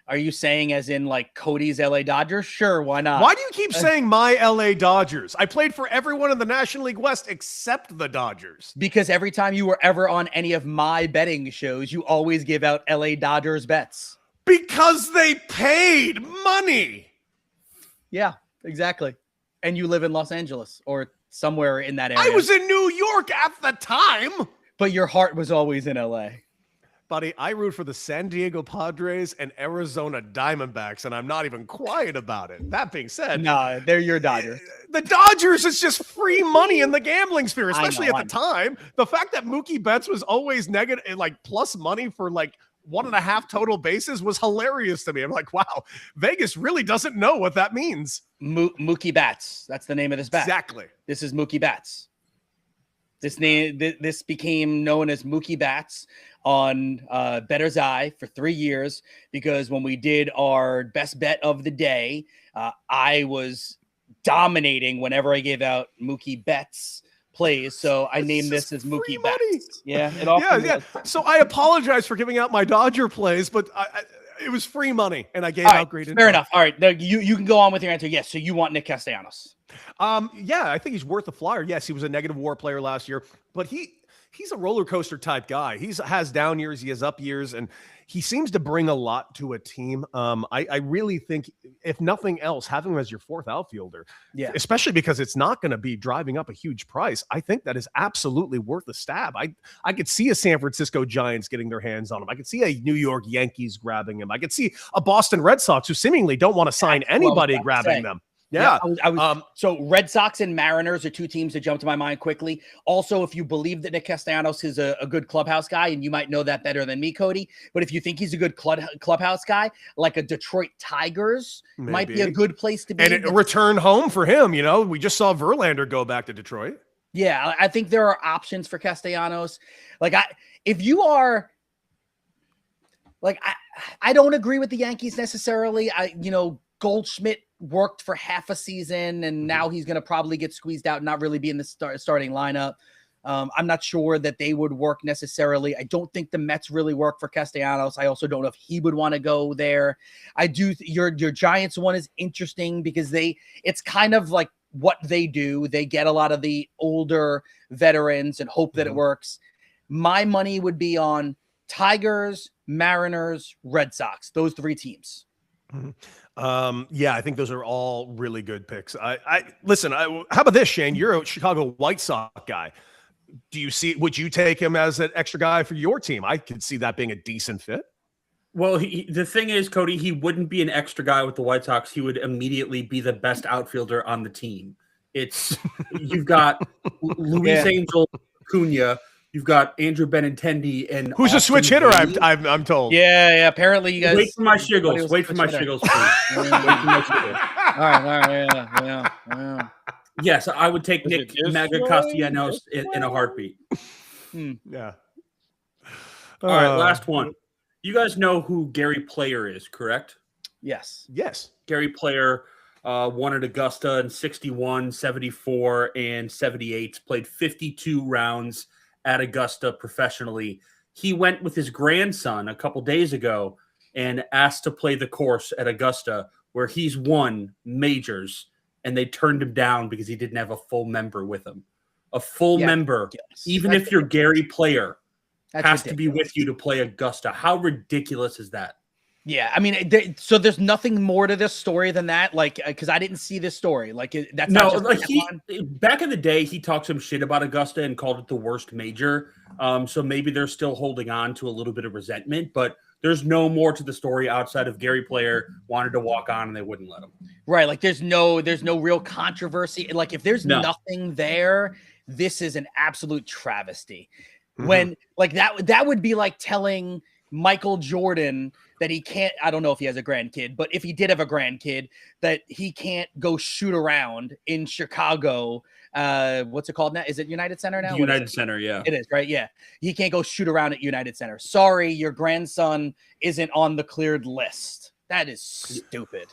Are you saying as in like Cody's LA Dodgers? Sure, why not? Why do you keep saying my LA Dodgers? I played for everyone in the National League West except the Dodgers. Because every time you were ever on any of my betting shows, you always give out LA Dodgers bets. Because they paid money. Yeah, exactly. And you live in Los Angeles or somewhere in that area. I was in New York at the time. But your heart was always in LA. Buddy, I root for the San Diego Padres and Arizona Diamondbacks, and I'm not even quiet about it. That being said, no, they're your Dodgers. The Dodgers is just free money in the gambling sphere, especially at the time. The fact that Mookie Betts was always negative, like plus money for like 1.5 total bases was hilarious to me. I'm like, wow, Vegas really doesn't know what that means. Mookie Betts. That's the name of this bet. Exactly. This is Mookie Betts. This became known as Mookie Betts on Bettor's Eye for 3 years, because when we did our best bet of the day, I was dominating whenever I gave out Mookie Betts plays. So I named this as Mookie Betts. Yeah. Yeah. So I apologize for giving out my Dodger plays, but it was free money and I gave out great info. Fair enough. All right. Now, you can go on with your answer. Yes. So you want Nick Castellanos. Yeah, I think he's worth a flyer. Yes, he was a negative WAR player last year, but he's a roller coaster type guy. He has down years, he has up years, and he seems to bring a lot to a team. I really think, if nothing else, having him as your 4th outfielder, especially because it's not going to be driving up a huge price, I think that is absolutely worth a stab. I could see a San Francisco Giants getting their hands on him. I could see a New York Yankees grabbing him. I could see a Boston Red Sox, who seemingly don't want to sign anybody, grabbing them. Yeah. So Red Sox and Mariners are two teams that jump to my mind quickly. Also, if you believe that Nick Castellanos is a good clubhouse guy, and you might know that better than me, Cody, but if you think he's a good clubhouse guy, like a Detroit Tigers might be a good place to be. And a return home for him. You know, we just saw Verlander go back to Detroit. Yeah, I think there are options for Castellanos. Like, if you are like, I don't agree with the Yankees necessarily. Goldschmidt worked for half a season, and now he's going to probably get squeezed out and not really be in the starting lineup. I'm not sure that they would work necessarily. I don't think the Mets really work for Castellanos. I also don't know if he would want to go there. I do. Your Giants one is interesting because it's kind of like what they do. They get a lot of the older veterans and hope that it works. My money would be on Tigers, Mariners, Red Sox, those three teams. Yeah, I think those are all really good picks. Listen, how about this, Shane? You're a Chicago White Sox guy. Would you take him as an extra guy for your team? I could see that being a decent fit. Well, the thing is, Cody, he wouldn't be an extra guy with the White Sox. He would immediately be the best outfielder on the team. You've got Luis Angel Acuna, you've got Andrew Benintendi, and who's a switch hitter. I'm told. Yeah. Apparently, you guys wait for my shiggles. Wait for my shiggles, please. Wait for my shiggles. All right. Yeah. Yes, I would take Nick Mega Castellanos in a heartbeat. Yeah. All right, last one. You guys know who Gary Player is, correct? Yes. Gary Player won at Augusta in 61, 74, and 78. Played 52 rounds at Augusta professionally. He went with his grandson a couple days ago and asked to play the course at Augusta, where he's won majors, and they turned him down because he didn't have a full member with him. A full member, even if you're Gary Player, has to be with you to play Augusta. How ridiculous is that? Yeah, I mean, so there's nothing more to this story than that, like, because I didn't see this story. Like, that's no, like back in the day, he talked some shit about Augusta and called it the worst major. So maybe they're still holding on to a little bit of resentment, but there's no more to the story outside of Gary Player wanted to walk on and they wouldn't let him. Right, like there's no real controversy. Like, if there's nothing there, this is an absolute travesty. When like that would be like telling Michael Jordan that he can't, I don't know if he has a grandkid, but if he did have a grandkid, that he can't go shoot around in Chicago. What's it called now? Is it United Center now? United Center, yeah. It is, right? Yeah. He can't go shoot around at United Center. Sorry, your grandson isn't on the cleared list. That is stupid.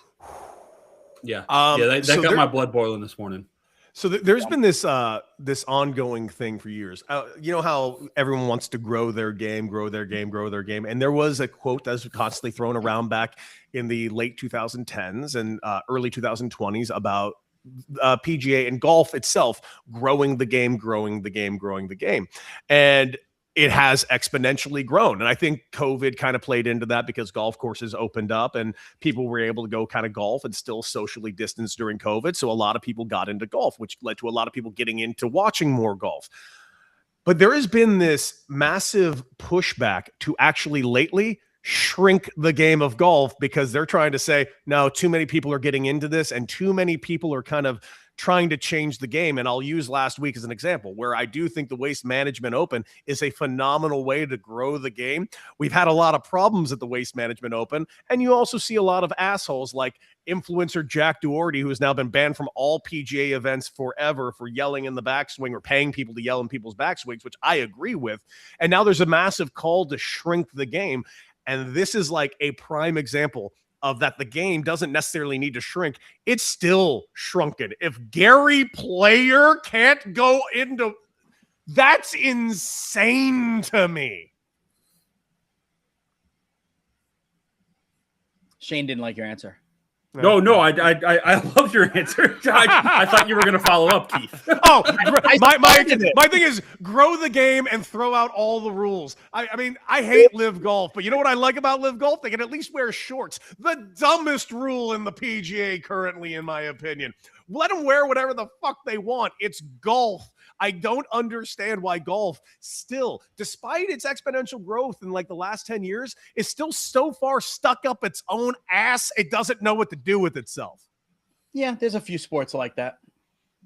Yeah. That got my blood boiling this morning. So there's been this ongoing thing for years. You know how everyone wants to grow their game, and there was a quote that was constantly thrown around back in the late 2010s and early 2020s about PGA and golf itself growing the game, and it has exponentially grown. And I think COVID kind of played into that because golf courses opened up and people were able to go kind of golf and still socially distance during COVID. So a lot of people got into golf, which led to a lot of people getting into watching more golf. But there has been this massive pushback to actually lately shrink the game of golf because they're trying to say, no, too many people are getting into this and too many people are kind of trying to change the game. And I'll use last week as an example where I do think the Waste Management Open is a phenomenal way to grow the game. We've had a lot of problems at the Waste Management Open, and you also see a lot of assholes like influencer Jack Doherty, who has now been banned from all PGA events forever for yelling in the backswing or paying people to yell in people's backswings, which I agree with. And now there's a massive call to shrink the game. And this is like a prime example of that. The game doesn't necessarily need to shrink. It's still shrunken. If Gary Player can't go into, that's insane to me. Shane didn't like your answer. No, I love your answer. I thought you were going to follow up, Keith. Oh, my thing is grow the game and throw out all the rules. I mean, I hate live golf, but you know what I like about live golf? They can at least wear shorts. The dumbest rule in the PGA currently, in my opinion. Let them wear whatever the fuck they want. It's golf. I don't understand why golf still, despite its exponential growth in like the last 10 years, is still so far stuck up its own ass, it doesn't know what to do with itself. Yeah, there's a few sports like that.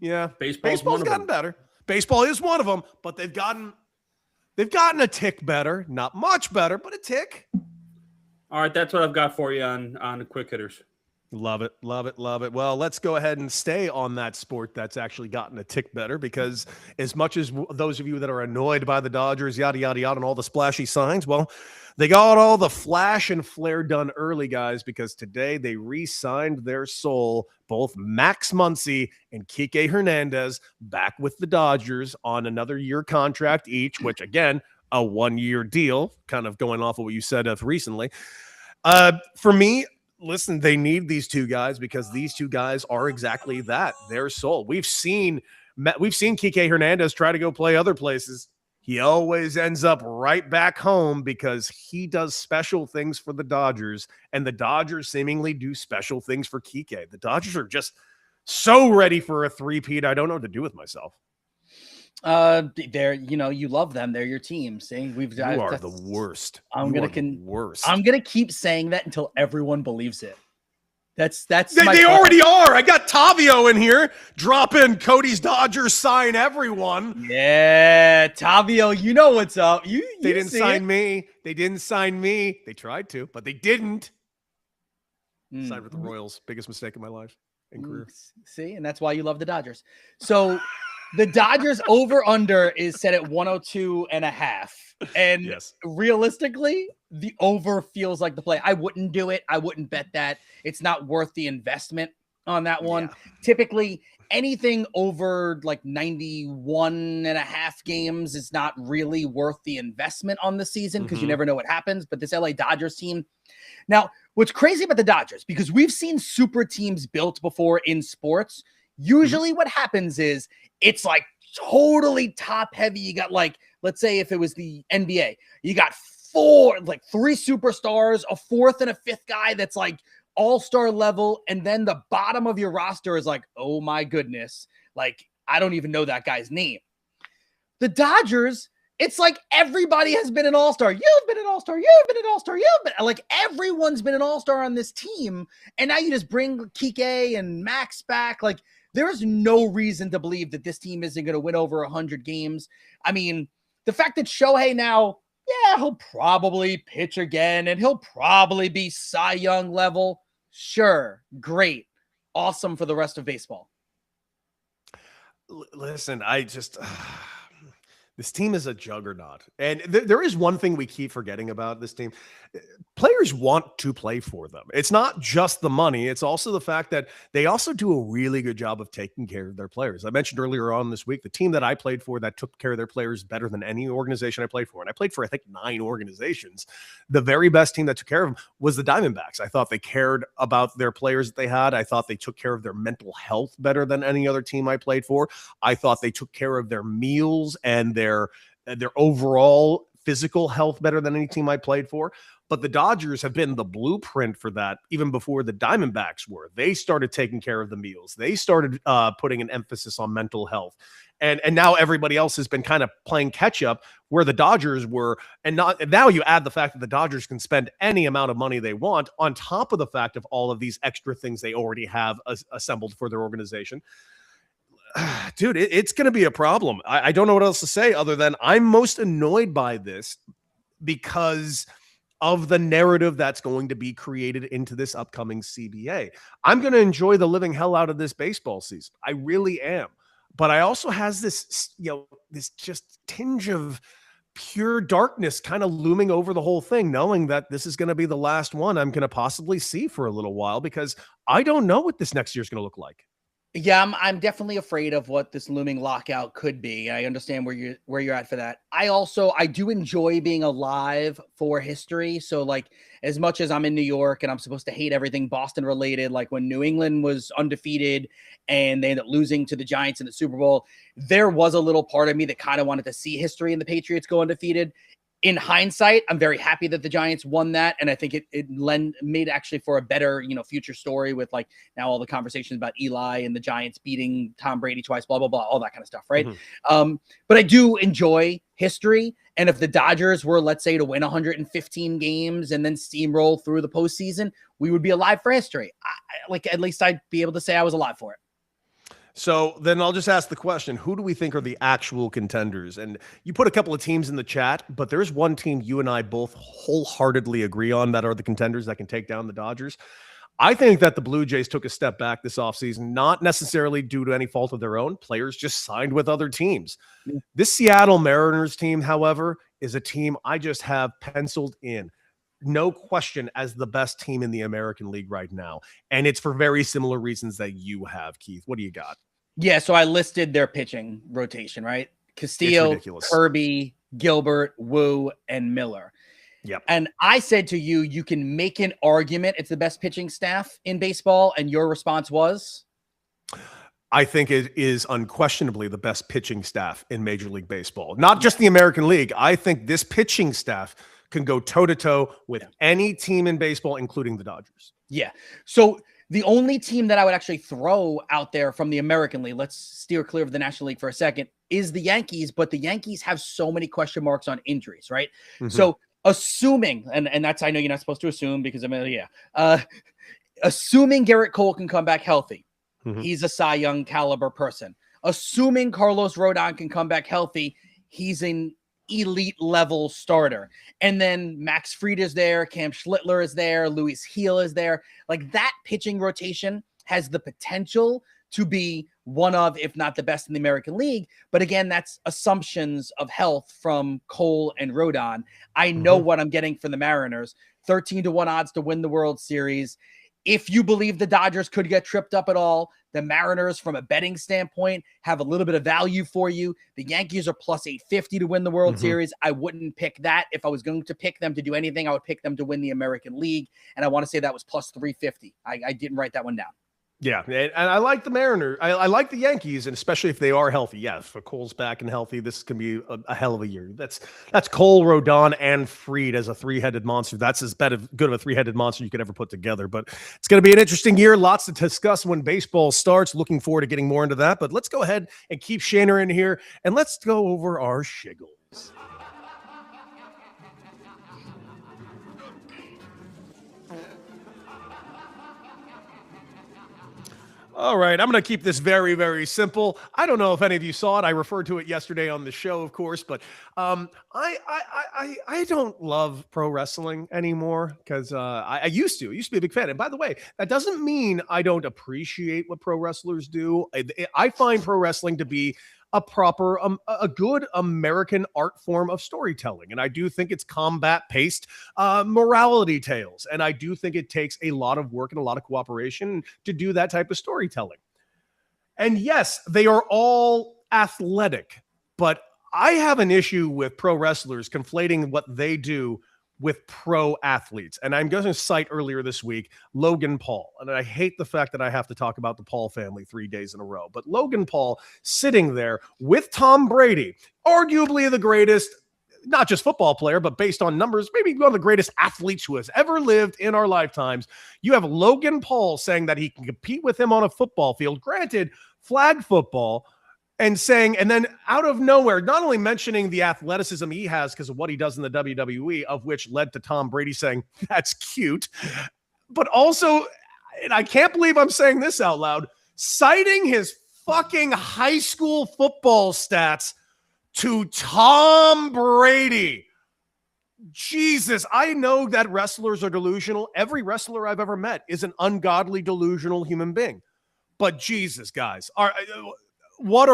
Yeah, Baseball's one of gotten them. better. Baseball is one of them, but they've gotten a tick better. Not much better, but a tick. All right, that's what I've got for you on the quick hitters. Love it, love it, love it. Well, let's go ahead and stay on that sport that's actually gotten a tick better, because as much as those of you that are annoyed by the Dodgers, yada, yada, yada, and all the splashy signs, well, they got all the flash and flare done early, guys, because today they re-signed their soul, both Max Muncy and Kike Hernandez, back with the Dodgers on another year contract each, which, again, a 1-year deal, kind of going off of what you said of recently. For me, listen, they need these two guys because these two guys are exactly that. Their soul. We've seen Kike Hernandez try to go play other places. He always ends up right back home because he does special things for the Dodgers, and the Dodgers seemingly do special things for Kike. The Dodgers are just so ready for a three-peat. I don't know what to do with myself. They're, you love them. They're your team. See, You are the worst. I'm going to keep saying that until everyone believes it. That's they already are. I got Tavio in here dropping Cody's Dodgers sign everyone. Yeah, Tavio, you know what's up. They didn't sign me. They didn't sign me. They tried to, but they didn't. Signed with the Royals. Biggest mistake of my life and career. See, and that's why you love the Dodgers. So the Dodgers over under is set at 102.5. And yes, realistically, the over feels like the play. I wouldn't do it. I wouldn't bet that. It's not worth the investment on that one. Yeah. Typically, anything over like 91.5 games is not really worth the investment on the season because you never know what happens. But this LA Dodgers team. Now, what's crazy about the Dodgers, because we've seen super teams built before in sports, usually what happens is it's like totally top heavy. You got like, let's say if it was the NBA, you got three superstars, a fourth and a fifth guy that's like all-star level. And then the bottom of your roster is like, oh my goodness. Like, I don't even know that guy's name. The Dodgers, it's like everybody has been an all-star. You've been an all-star. You've been an all-star. Like everyone's been an all-star on this team. And now you just bring Kike and Max back. Like, there is no reason to believe that this team isn't going to win over 100 games. I mean, the fact that Shohei now, yeah, he'll probably pitch again and he'll probably be Cy Young level. Sure, great. Awesome for the rest of baseball. Listen, this team is a juggernaut. And there is one thing we keep forgetting about this team. Players want to play for them. It's not just the money. It's also the fact that they also do a really good job of taking care of their players. I mentioned earlier on this week, the team that I played for that took care of their players better than any organization I played for. And I played for, I think, 9 organizations. The very best team that took care of them was the Diamondbacks. I thought they cared about their players that they had. I thought they took care of their mental health better than any other team I played for. I thought they took care of their meals and their overall physical health better than any team I played for. But the Dodgers have been the blueprint for that even before the Diamondbacks were. They started taking care of the meals. They started putting an emphasis on mental health. And now everybody else has been kind of playing catch up where the Dodgers were. And now you add the fact that the Dodgers can spend any amount of money they want on top of the fact of all of these extra things they already have assembled for their organization. Dude, it's going to be a problem. I don't know what else to say other than I'm most annoyed by this because of the narrative that's going to be created into this upcoming CBA. I'm going to enjoy the living hell out of this baseball season. I really am. But I also has this, this just tinge of pure darkness kind of looming over the whole thing, knowing that this is going to be the last one I'm going to possibly see for a little while because I don't know what this next year is going to look like. Yeah, I'm definitely afraid of what this looming lockout could be. I understand where you're at for that. I do enjoy being alive for history. So like as much as I'm in New York and I'm supposed to hate everything Boston related, like when New England was undefeated and they ended up losing to the Giants in the Super Bowl, there was a little part of me that kind of wanted to see history and the Patriots go undefeated. in hindsight, I'm very happy that the Giants won that. And I think it made actually for a better, future story with like now all the conversations about Eli and the Giants beating Tom Brady twice, blah, blah, blah, all that kind of stuff. Right. But I do enjoy history. And if the Dodgers were, let's say, to win 115 games and then steamroll through the postseason, we would be alive for history. At least I'd be able to say I was alive for it. So then I'll just ask the question, who do we think are the actual contenders? And you put a couple of teams in the chat, but there's one team you and I both wholeheartedly agree on that are the contenders that can take down the Dodgers. I think that the Blue Jays took a step back this offseason, not necessarily due to any fault of their own. Players just signed with other teams. Yeah. This Seattle Mariners team, however, is a team I just have penciled in, no question, as the best team in the American League right now. And it's for very similar reasons that you have, Keith. What do you got? Yeah, so I listed their pitching rotation, right? Castillo, Kirby, Gilbert, Wu, and Miller. Yep. And I said to you, you can make an argument it's the best pitching staff in baseball, and your response was? I think it is unquestionably the best pitching staff in Major League Baseball. Not just the American League. I think this pitching staff can go toe-to-toe with any team in baseball, including the Dodgers. Yeah. So the only team that I would actually throw out there from the American League, let's steer clear of the National League for a second, is the Yankees. But the Yankees have so many question marks on injuries, right? Mm-hmm. So assuming, and that's, I know you're not supposed to assume because assuming Garrett Cole can come back healthy, he's a Cy Young caliber person. Assuming Carlos Rodon can come back healthy, he's an elite level starter. And then Max Fried is there, Cam Schlittler is there, Luis Gil is there. Like, that pitching rotation has the potential to be one of, if not the best in the American League. But again, that's assumptions of health from Cole and Rodon. I know what I'm getting from the Mariners. 13-1 odds to win the World Series. If you believe the Dodgers could get tripped up at all, the Mariners, from a betting standpoint, have a little bit of value for you. The Yankees are plus 850 to win the World Series. I wouldn't pick that. If I was going to pick them to do anything, I would pick them to win the American League. And I want to say that was plus 350. I didn't write that one down. Yeah, and I like the Mariners. I like the Yankees, and especially if they are healthy. Yeah, if Cole's back and healthy, this can be a hell of a year. That's Cole, Rodon, and Fried as a three-headed monster. That's as good of a three-headed monster you could ever put together. But it's going to be an interesting year. Lots to discuss when baseball starts. Looking forward to getting more into that. But let's go ahead and keep Shanner in here, and let's go over our shiggles. All right, I'm going to keep this very, very simple. I don't know if any of you saw it. I referred to it yesterday on the show, of course, but I don't love pro wrestling anymore because I used to be a big fan. And by the way, that doesn't mean I don't appreciate what pro wrestlers do. I find pro wrestling to be a proper, a good American art form of storytelling. And I do think it's combat-paced morality tales. And I do think it takes a lot of work and a lot of cooperation to do that type of storytelling. And yes, they are all athletic, but I have an issue with pro wrestlers conflating what they do with pro athletes. And I'm going to cite earlier this week, Logan Paul. And I hate the fact that I have to talk about the Paul family 3 days in a row, but Logan Paul sitting there with Tom Brady, arguably the greatest, not just football player, but based on numbers, maybe one of the greatest athletes who has ever lived in our lifetimes. You have Logan Paul saying that he can compete with him on a football field, granted flag football, and saying, and then out of nowhere, not only mentioning the athleticism he has because of what he does in the WWE, of which led to Tom Brady saying, that's cute, but also, and I can't believe I'm saying this out loud, citing his fucking high school football stats to Tom Brady. Jesus, I know that wrestlers are delusional. Every wrestler I've ever met is an ungodly, delusional human being. But Jesus, guys, what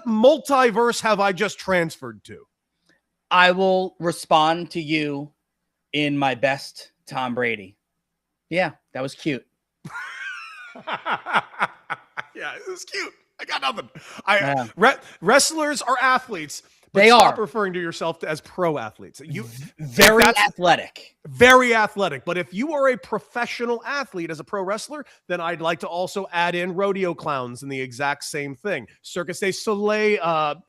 multiverse have I just transferred to? I will respond to you in my best Tom Brady. Yeah, that was cute. Yeah, it was cute. I got nothing. Wrestlers are athletes, But They stop are referring to yourself as pro athletes. very athletic. Very athletic. But if you are a professional athlete as a pro wrestler, then I'd like to also add in rodeo clowns and the exact same thing. Circus du Soleil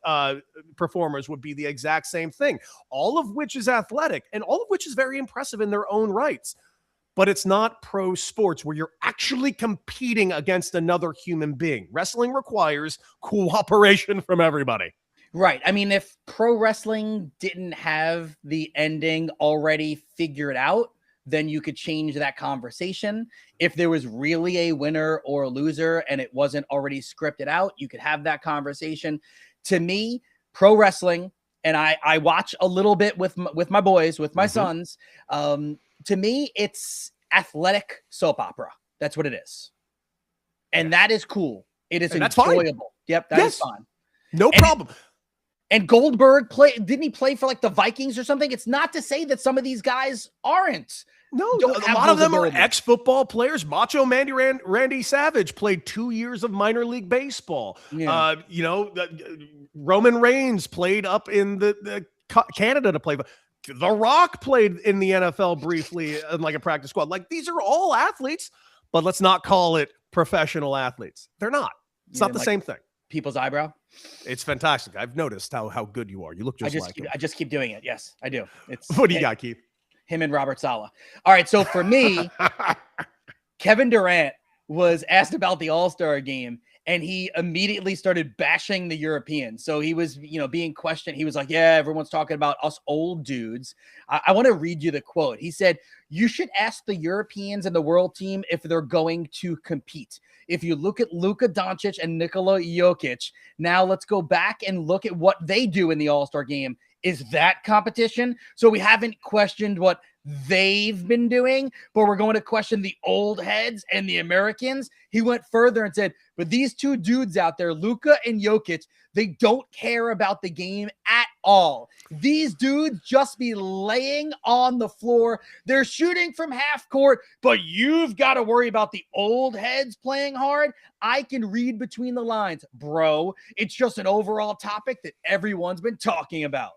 performers would be the exact same thing. All of which is athletic and all of which is very impressive in their own rights. But it's not pro sports where you're actually competing against another human being. Wrestling requires cooperation from everybody. Right. I mean, if pro wrestling didn't have the ending already figured out, then you could change that conversation. If there was really a winner or a loser and it wasn't already scripted out, you could have that conversation. To me, pro wrestling, and I watch a little bit with my boys, with my sons. To me, it's athletic soap opera. That's what it is. And that is cool. It is enjoyable. Yep, that is fun. No problem. And Goldberg didn't he play for like the Vikings or something? It's not to say that some of these guys aren't. No, a lot of them are ex-football players. Macho Man Randy Savage played 2 years of minor league baseball. Yeah. Roman Reigns played up in the Canada to play. The Rock played in the NFL briefly in like a practice squad. Like, these are all athletes, but let's not call it professional athletes. They're not. It's not the same thing. People's eyebrow. It's fantastic. I've noticed how good you are. You look just like him. I just keep doing it. Yes, I do. What do you got, Keith? Him and Robert Saleh. All right. So for me, Kevin Durant was asked about the All-Star game, and he immediately started bashing the Europeans. So he was, being questioned. He was like, yeah, everyone's talking about us old dudes. I want to read you the quote. He said, you should ask the Europeans and the world team if they're going to compete. If you look at Luka Doncic and Nikola Jokic, now let's go back and look at what they do in the All-Star game. Is that competition? So we haven't questioned what they've been doing, but we're going to question the old heads and the Americans. He went further and said, but these two dudes out there, Luka and Jokic, they don't care about the game at all. These dudes just be laying on the floor. They're shooting from half court, but you've got to worry about the old heads playing hard. I can read between the lines, bro. It's just an overall topic that everyone's been talking about.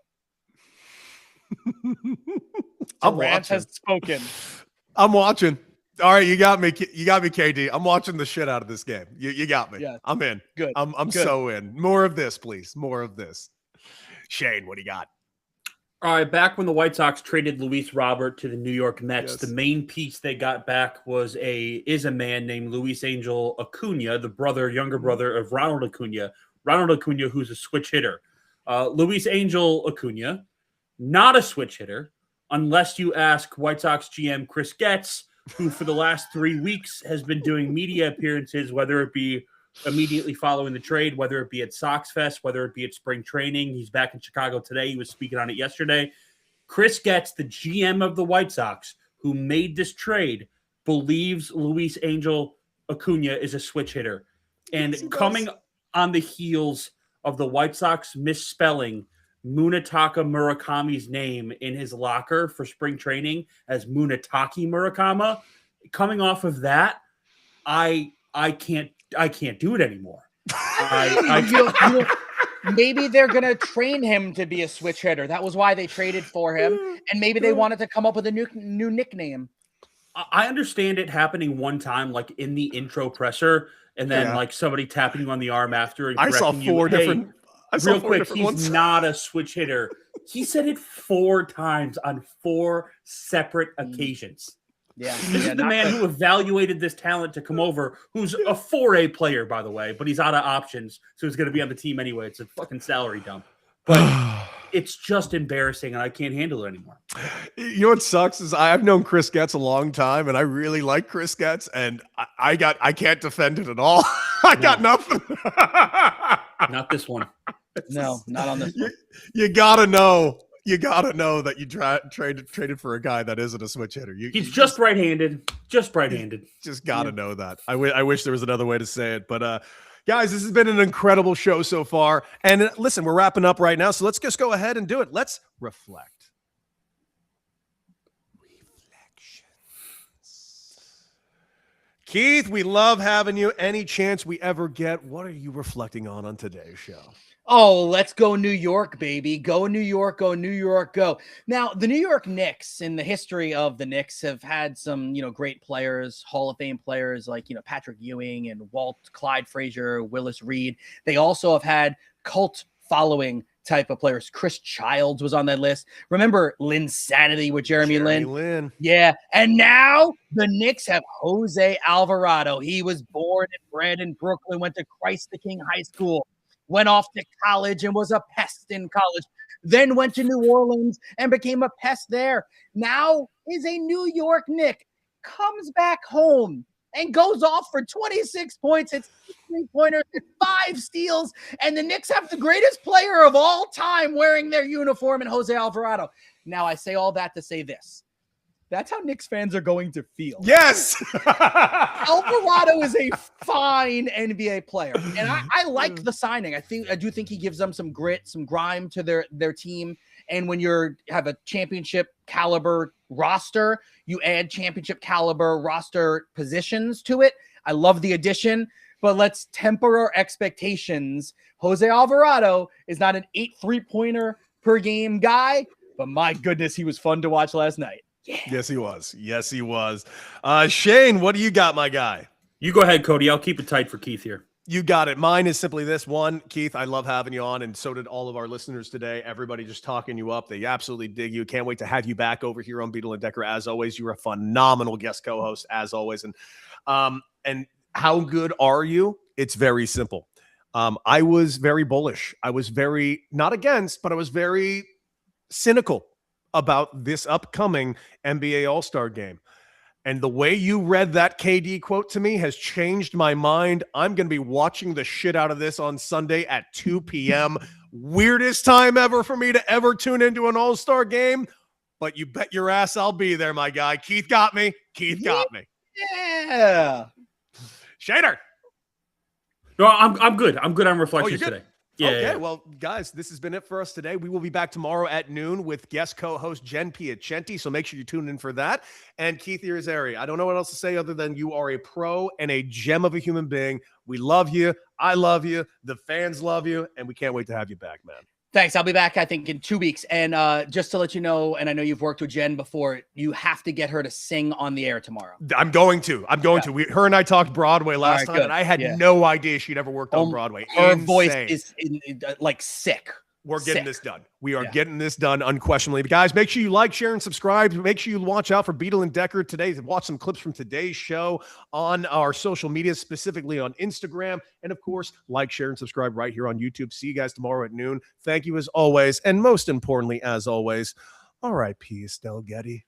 Durant has spoken. I'm watching. All right, you got me. You got me, KD. I'm watching the shit out of this game. You got me. Yeah. I'm in. Good. I'm Good. So in. More of this, please. More of this. Shane, what do you got? All right, back when the White Sox traded Luis Robert to the New York Mets, the main piece they got back was a man named Luis Angel Acuna, the younger brother of Ronald Acuna. Ronald Acuna, who's a switch hitter. Luis Angel Acuna, not a switch hitter, unless you ask White Sox GM Chris Getz, who for the last 3 weeks has been doing media appearances, whether it be immediately following the trade, whether it be at Sox Fest, whether it be at spring training. He's back in Chicago today. He was speaking on it yesterday. Chris Getz, the GM of the White Sox, who made this trade, believes Luis Angel Acuna is a switch hitter. And coming on the heels of the White Sox misspelling Munetaka Murakami's name in his locker for spring training as Munetaki Murakama, coming off of that, I can't do it anymore. Maybe they're going to train him to be a switch hitter. That was why they traded for him. And maybe they wanted to come up with a new nickname. I understand it happening one time, like in the intro presser, and then like somebody tapping you on the arm after. And I saw four different. Real quick, he's not a switch hitter. He said it 4 times on 4 separate occasions. Yeah, this is the man who evaluated this talent to come over, who's a 4A player, by the way, but he's out of options, so he's going to be on the team anyway. It's a fucking salary dump. But it's just embarrassing, and I can't handle it anymore. You know what sucks is I've known Chris Getz a long time, and I really like Chris Getz, and I can't defend it at all. I got nothing. Not this one. No, not on this one. You gotta know. You gotta know that you traded for a guy that isn't a switch hitter. He's just right-handed. Just right-handed. Just gotta know that. I wish there was another way to say it, but guys, this has been an incredible show so far. And listen, we're wrapping up right now, so let's just go ahead and do it. Let's reflect. Reflections. Keith, we love having you. Any chance we ever get, what are you reflecting on today's show? Oh, let's go New York, baby. Go New York, go New York, go. Now, the New York Knicks, in the history of the Knicks, have had some, great players, Hall of Fame players like, Patrick Ewing and Clyde Frazier, Willis Reed. They also have had cult following type of players. Chris Childs was on that list. Remember Linsanity with Jeremy Lin? Yeah. And now the Knicks have Jose Alvarado. He was born and bred in Brooklyn, went to Christ the King High School, went off to college and was a pest in college, then went to New Orleans and became a pest there. Now is a New York Knick, comes back home and goes off for 26 points. It's 3-pointers, 5 steals, and the Knicks have the greatest player of all time wearing their uniform in Jose Alvarado. Now, I say all that to say this. That's how Knicks fans are going to feel. Yes. Alvarado is a fine NBA player. And I like the signing. I do think he gives them some grit, some grime to their team. And when you have a championship caliber roster, you add championship caliber roster positions to it. I love the addition, but let's temper our expectations. Jose Alvarado is not an 8 3-pointer per game guy, but my goodness, he was fun to watch last night. Yeah. Yes, he was. Yes, he was. Shane, what do you got, my guy? You go ahead, Cody. I'll keep it tight for Keith here. You got it. Mine is simply this one. Keith, I love having you on, and so did all of our listeners today. Everybody just talking you up. They absolutely dig you. Can't wait to have you back over here on Beadle and Decker. As always, you're a phenomenal guest co-host, as always. And how good are you? It's very simple. I was very bullish. I was very, not against, but I was very cynical about this upcoming NBA All-Star game. And the way you read that KD quote to me has changed my mind. I'm going to be watching the shit out of this on Sunday at 2 p.m. Weirdest time ever for me to ever tune into an All-Star game. But you bet your ass I'll be there, my guy. Keith got me. Keith got me. Yeah. Shader. No, I'm good. I'm good on reflections today. Yeah, okay, yeah. Well, guys, this has been it for us today. We will be back tomorrow at noon with guest co-host Jen Piacenti, so make sure you tune in for that. And Keith Irizarry, I don't know what else to say other than you are a pro and a gem of a human being. We love you. I love you. The fans love you, and we can't wait to have you back, man. Thanks. I'll be back, I think, in 2 weeks. And just to let you know, and I know you've worked with Jen before, you have to get her to sing on the air tomorrow. I'm going to. Her and I talked Broadway last time, and I had no idea she'd ever worked on Broadway. Her voice is like sick. We're getting this done. We are getting this done unquestionably. But guys, make sure you like, share, and subscribe. Make sure you watch out for Beadle and Decker today. Watch some clips from today's show on our social media, specifically on Instagram. And of course, like, share, and subscribe right here on YouTube. See you guys tomorrow at noon. Thank you as always. And most importantly, as always, R.I.P. Estelle Getty.